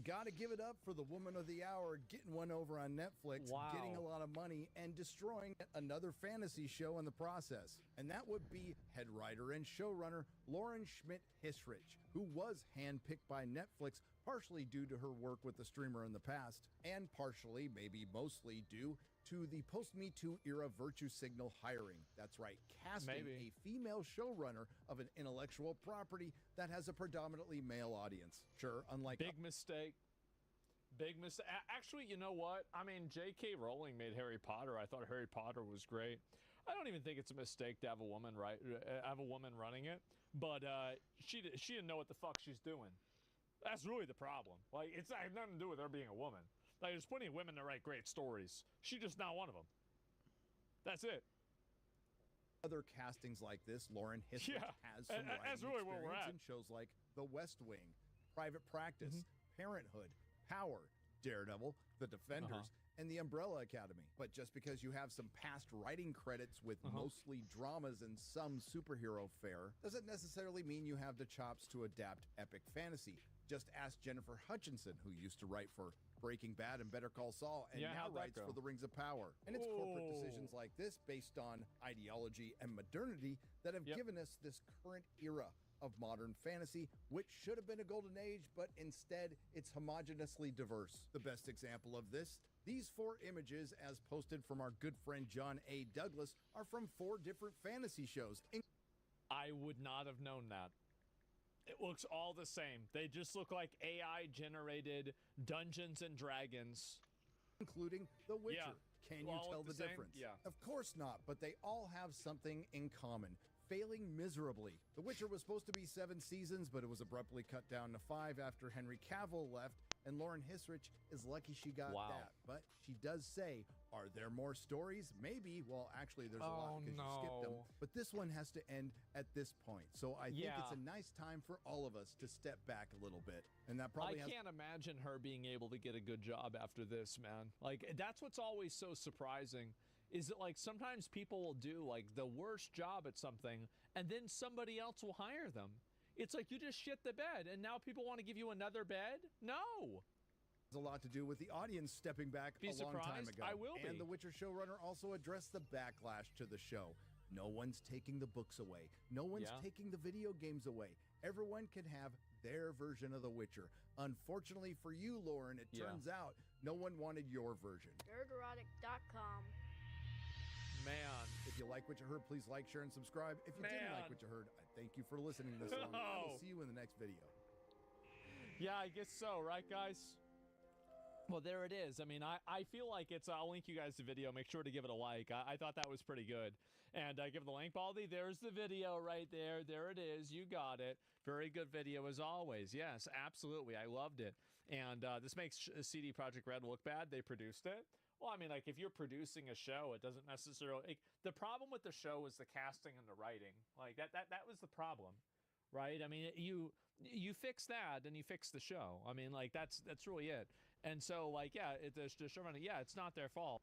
Speaker 12: gotta give it up for the woman of the hour getting one over on Netflix, getting a lot of money, and destroying another fantasy show in the process. And that would be head writer and showrunner Lauren Schmidt-Hissrich, who was handpicked by Netflix partially due to her work with the streamer in the past, and partially, maybe mostly, due to the post-Me Too era virtue signal hiring. That's right, casting a female showrunner of an intellectual property that has a predominantly male audience. Sure, unlike...
Speaker 4: Big mistake. Big mistake. Actually, you know what? I mean, J.K. Rowling made Harry Potter. I thought Harry Potter was great. I don't even think it's a mistake to have a woman running it. But she didn't know what the fuck she's doing. That's really the problem. Like, it's not nothing to do with her being a woman. Like, there's plenty of women that write great stories. She's just not one of them. That's it.
Speaker 12: Other castings like this, Lauren Hissrich has some
Speaker 4: that's
Speaker 12: writing
Speaker 4: really where we're
Speaker 12: experience in shows like The West Wing, Private Practice, Parenthood, Power, Daredevil, The Defenders, and The Umbrella Academy. But just because you have some past writing credits with mostly dramas and some superhero fare doesn't necessarily mean you have the chops to adapt epic fantasy. Just ask Jennifer Hutchinson, who used to write for Breaking Bad and Better Call Saul, and now writes for The Rings of Power. And it's corporate decisions like this, based on ideology and modernity, that have given us this current era of modern fantasy, which should have been a golden age, but instead it's homogeneously diverse. The best example of this, these 4 images, as posted from our good friend John A. Douglas, are from 4 different fantasy shows.
Speaker 4: I would not have known that. It looks all the same. They just look like AI-generated Dungeons and Dragons.
Speaker 12: Including The Witcher. Can you
Speaker 4: All
Speaker 12: tell
Speaker 4: look
Speaker 12: the
Speaker 4: the same?
Speaker 12: difference?
Speaker 4: Yeah.
Speaker 12: Of course not, but they all have something in common. Failing miserably. The Witcher was supposed to be 7 seasons, but it was abruptly cut down to 5 after Henry Cavill left, and Lauren Hissrich is lucky she got that. But she does say, are there more stories? Maybe. Well, actually, there's a lot because you skipped them. But this one has to end at this point. So I think it's a nice time for all of us to step back a little bit. And that probably
Speaker 4: I can't imagine her being able to get a good job after this, man. Like, that's what's always so surprising. Is that, like, sometimes people will do, like, the worst job at something, and then somebody else will hire them. It's like you just shit the bed, and now people want to give you another bed? No!
Speaker 12: There's a lot to do with the audience stepping back a long time ago.
Speaker 4: I will be.
Speaker 12: And The Witcher showrunner also addressed the backlash to the show. No one's taking the books away. No one's taking the video games away. Everyone can have their version of The Witcher. Unfortunately for you, Lauren, it turns out no one wanted your version.
Speaker 17: Nerdrotic.com.
Speaker 4: Man.
Speaker 12: If you like what you heard, please like, share, and subscribe. If you didn't like what you heard, I thank you for listening this long. I will see you in the next video.
Speaker 4: Yeah, I guess so, right, guys? Well, there it is. I mean, I feel like it's... I'll link you guys the video. Make sure to give it a like. I thought that was pretty good. And give the link, Baldy. There's the video right there. There it is. You got it. Very good video as always. Yes, absolutely. I loved it. And this makes CD Projekt Red look bad. They produced it. Well, I mean, like, if you're producing a show, it doesn't necessarily... Like, the problem with the show was the casting and the writing. Like, that was the problem, right? I mean, you fix that, and you fix the show. I mean, like, that's really it. And so, like, yeah, the showrunner, yeah, it's not their fault.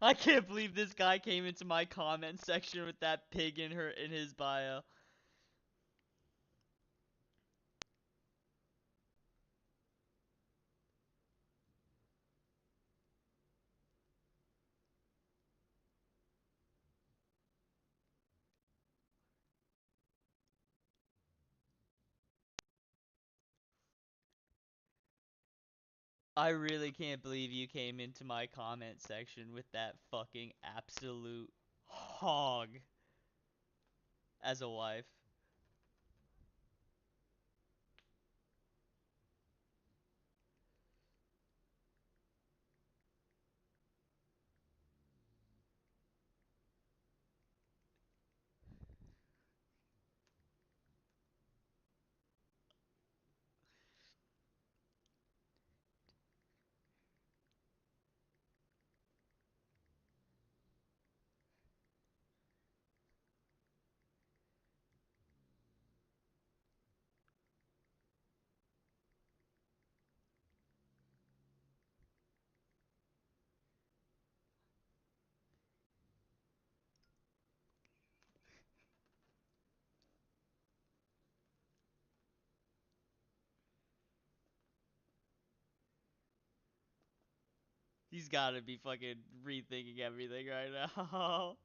Speaker 9: I can't believe this guy came into my comment section with that pig in his bio. I really can't believe you came into my comment section with that fucking absolute hog as a wife. He's gotta be fucking rethinking everything right now.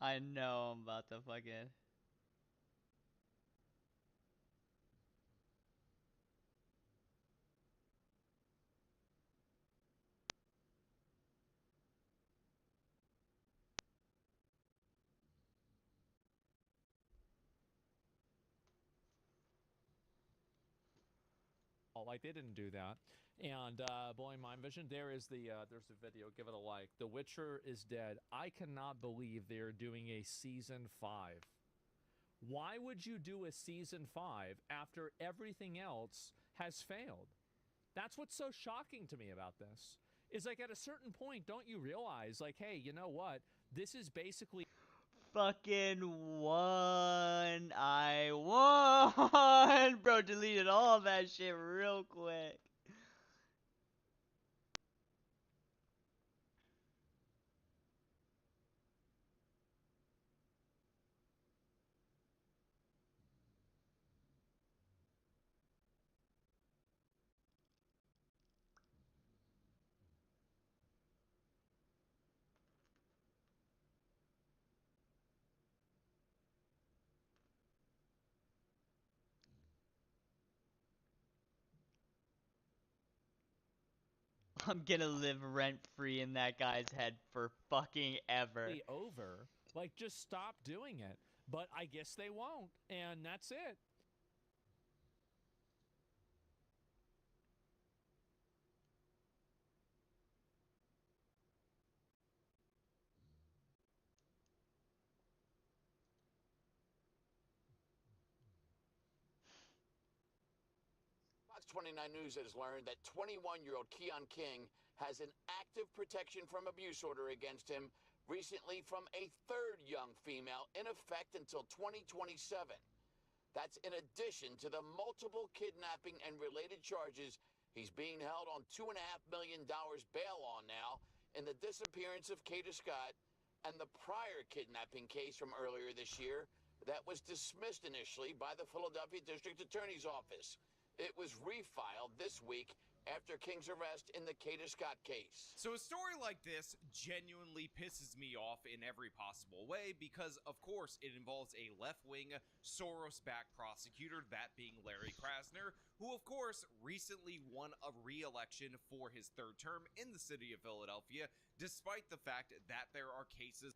Speaker 9: I know I'm about to fucking...
Speaker 4: Like they didn't do that. And blowing mind vision, there's a video. Give it a like. The Witcher is dead. I cannot believe they're doing a season 5. Why would you do a season 5 after everything else has failed? That's what's so shocking to me about this. Is like at a certain point, don't you realize, like, hey, you know what? This is basically
Speaker 9: Fucking won. I won. Bro, deleted all that shit real quick. I'm gonna live rent-free in that guy's head for fucking ever.
Speaker 4: Over. Like, just stop doing it. But I guess they won't, and that's it.
Speaker 1: Fox 29 News has learned that 21-year-old Keon King has an active protection from abuse order against him, recently from a third young female, in effect until 2027. That's in addition to the multiple kidnapping and related charges he's being held on $2.5 million bail on now in the disappearance of Kata Scott and the prior kidnapping case from earlier this year that was dismissed initially by the Philadelphia District Attorney's Office. It was refiled this week after King's arrest in the Kata Scott case.
Speaker 22: So a story like this genuinely pisses me off in every possible way because, of course, it involves a left-wing, Soros-backed prosecutor, that being Larry Krasner, who, of course, recently won a re-election for his third term in the city of Philadelphia, despite the fact that there are cases...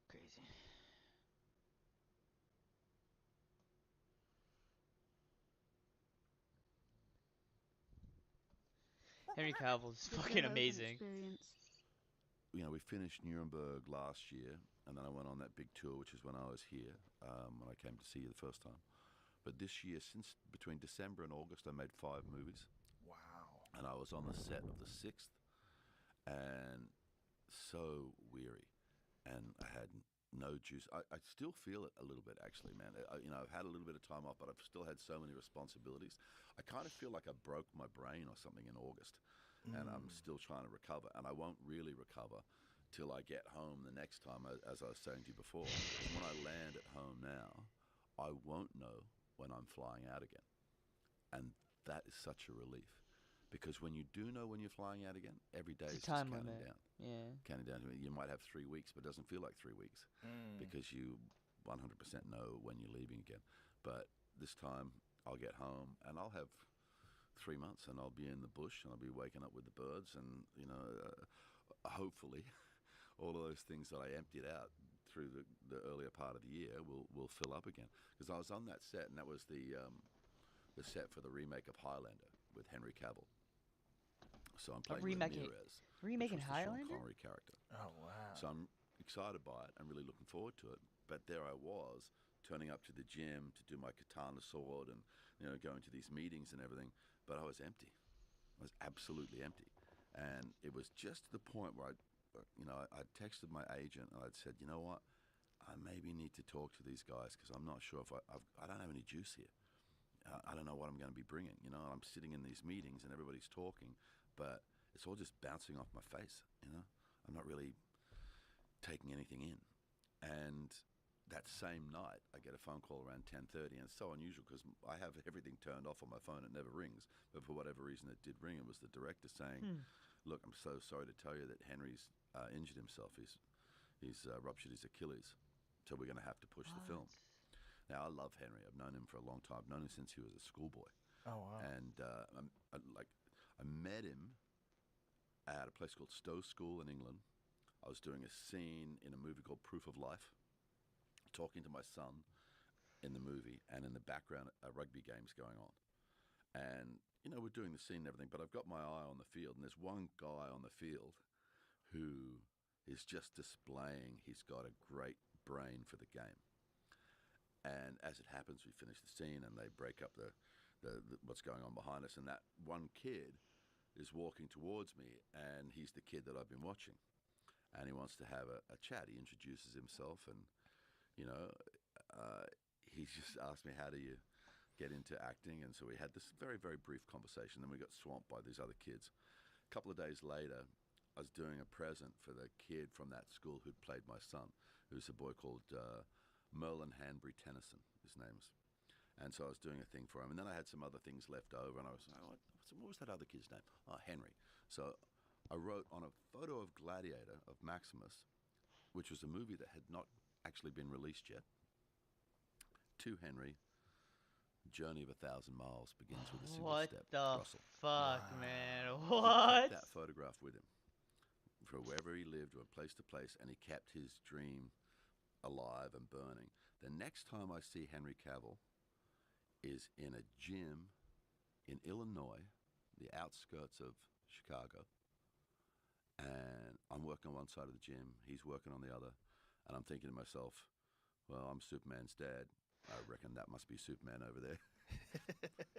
Speaker 9: Crazy. Henry Cavill's fucking amazing.
Speaker 23: You know, we finished Nuremberg last year, and then I went on that big tour, which is when I was here, when I came to see you the first time. But this year, since between December and August, I made 5 movies.
Speaker 12: Wow.
Speaker 23: And I was on the set of the 6th, and so weary, and I had no juice. I still feel it a little bit, actually, man. You know, I've had a little bit of time off, but I've still had so many responsibilities. I kind of feel like I broke my brain or something in August, and I'm still trying to recover, and I won't really recover till I get home the next time, as I was saying to you before. When I land at home now, I won't know when I'm flying out again, and that is such a relief. Because when you do know when you're flying out again, every day is just counting down.
Speaker 9: Yeah.
Speaker 23: Counting down. You might have 3 weeks, but it doesn't feel like 3 weeks because you 100% know when you're leaving again. But this time, I'll get home and I'll have 3 months, and I'll be in the bush, and I'll be waking up with the birds, and you know, hopefully, all of those things that I emptied out through the earlier part of the year will fill up again. Because I was on that set, and that was the set for the remake of Highlander with Henry Cavill. So I'm playing Ramirez,
Speaker 9: remaking
Speaker 23: which was the
Speaker 9: Highlander?
Speaker 23: Sean Connery character.
Speaker 12: Oh, wow.
Speaker 23: So I'm excited by it. I'm really looking forward to it. But there I was, turning up to the gym to do my katana sword and, you know, going to these meetings and everything. But I was empty. I was absolutely empty. And it was just to the point where I texted my agent and I'd said, you know what, I maybe need to talk to these guys because I'm not sure if I don't have any juice here. I don't know what I'm going to be bringing. You know, I'm sitting in these meetings and everybody's talking, but it's all just bouncing off my face. You know, I'm not really taking anything in. And that same night, I get a phone call around 10:30, and it's so unusual because I have everything turned off on my phone. It never rings, but for whatever reason, it did ring. It was the director saying, "Look, I'm so sorry to tell you that Henry's injured himself. He's ruptured his Achilles, so we're going to have to push the film." Now, I love Henry. I've known him for a long time. I've known him since he was a schoolboy.
Speaker 12: Oh, wow.
Speaker 23: And I met him at a place called Stowe School in England. I was doing a scene in a movie called Proof of Life, talking to my son in the movie, and in the background, a rugby game's going on. And, you know, we're doing the scene and everything, but I've got my eye on the field, and there's one guy on the field who is just displaying he's got a great brain for the game. And as it happens, we finish the scene and they break up the what's going on behind us. And that one kid is walking towards me, and he's the kid that I've been watching. And he wants to have a chat. He introduces himself, and, you know, he just asked me, how do you get into acting? And so we had this very, very brief conversation. Then we got swamped by these other kids. A couple of days later, I was doing a present for the kid from that school who'd played my son, who's a boy called Merlin Hanbury Tennyson, his name is. And so I was doing a thing for him. And then I had some other things left over, and I was like, what was that other kid's name? Oh, Henry. So I wrote on a photo of Gladiator, of Maximus, which was a movie that had not actually been released yet, to Henry, journey of 1,000 miles begins with a single
Speaker 9: What
Speaker 23: step.
Speaker 9: the
Speaker 23: Russell.
Speaker 9: fuck, man?
Speaker 23: He
Speaker 9: What?
Speaker 23: kept that photograph with him for wherever he lived, or place to place, and he kept his dream alive and burning. The next time I see Henry Cavill is in a gym in Illinois, the outskirts of Chicago, and I'm working on one side of the gym, he's working on the other, and I'm thinking to myself, well, I'm Superman's dad. I reckon that must be Superman over there.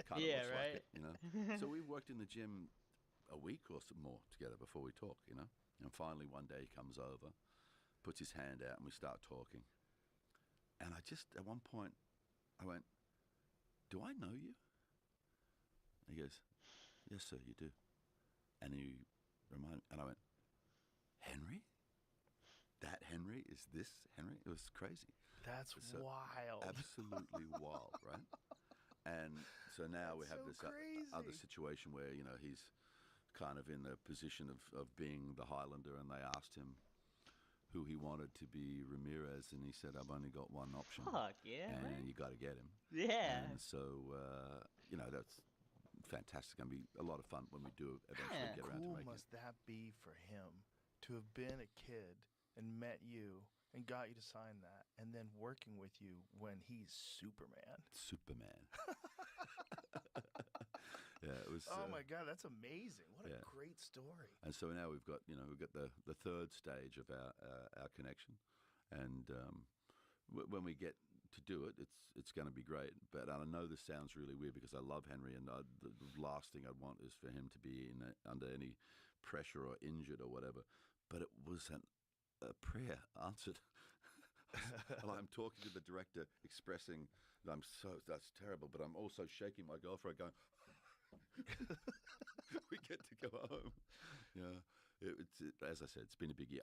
Speaker 23: Kind of
Speaker 9: Yeah,
Speaker 23: looks
Speaker 9: right?
Speaker 23: like it, you know? So we worked in the gym a week or so more together before we talk, you know? And finally one day he comes over, puts his hand out, and we start talking. And I just, at one point, I went, do I know you? And he goes, yes, sir, you do. And he reminded, and I went, Henry? That Henry? Is this Henry? It was crazy.
Speaker 2: That's
Speaker 23: So
Speaker 2: wild.
Speaker 23: Absolutely wild, right? And so now we have
Speaker 2: That's
Speaker 23: this
Speaker 2: so
Speaker 23: other
Speaker 2: crazy.
Speaker 23: situation where, you know, he's kind of in the position of being the Highlander, and they asked him who he wanted to be Ramirez, and he said, I've only got one option.
Speaker 9: Fuck, yeah,
Speaker 23: And
Speaker 9: right?
Speaker 23: you got to get him.
Speaker 9: Yeah.
Speaker 23: And so, you know, that's fantastic. Going to be a lot of fun when we do eventually get around to
Speaker 2: Cool
Speaker 23: making
Speaker 2: must that be for him to have been a kid and met you and got you to sign that, and then working with you when he's Superman.
Speaker 23: Superman. Yeah, it was.
Speaker 2: Oh my God, that's amazing! What
Speaker 23: yeah.
Speaker 2: a great story.
Speaker 23: And so now we've got, you know, we've got the third stage of our connection, and when we get to do it, it's going to be great. But I know this sounds really weird because I love Henry, and the last thing I'd want is for him to be under any pressure or injured or whatever. But it was a prayer answered. And I'm talking to the director, expressing that that's terrible, but I'm also shaking my girlfriend, going, we get to go home. Yeah, as I said, it's been a big year.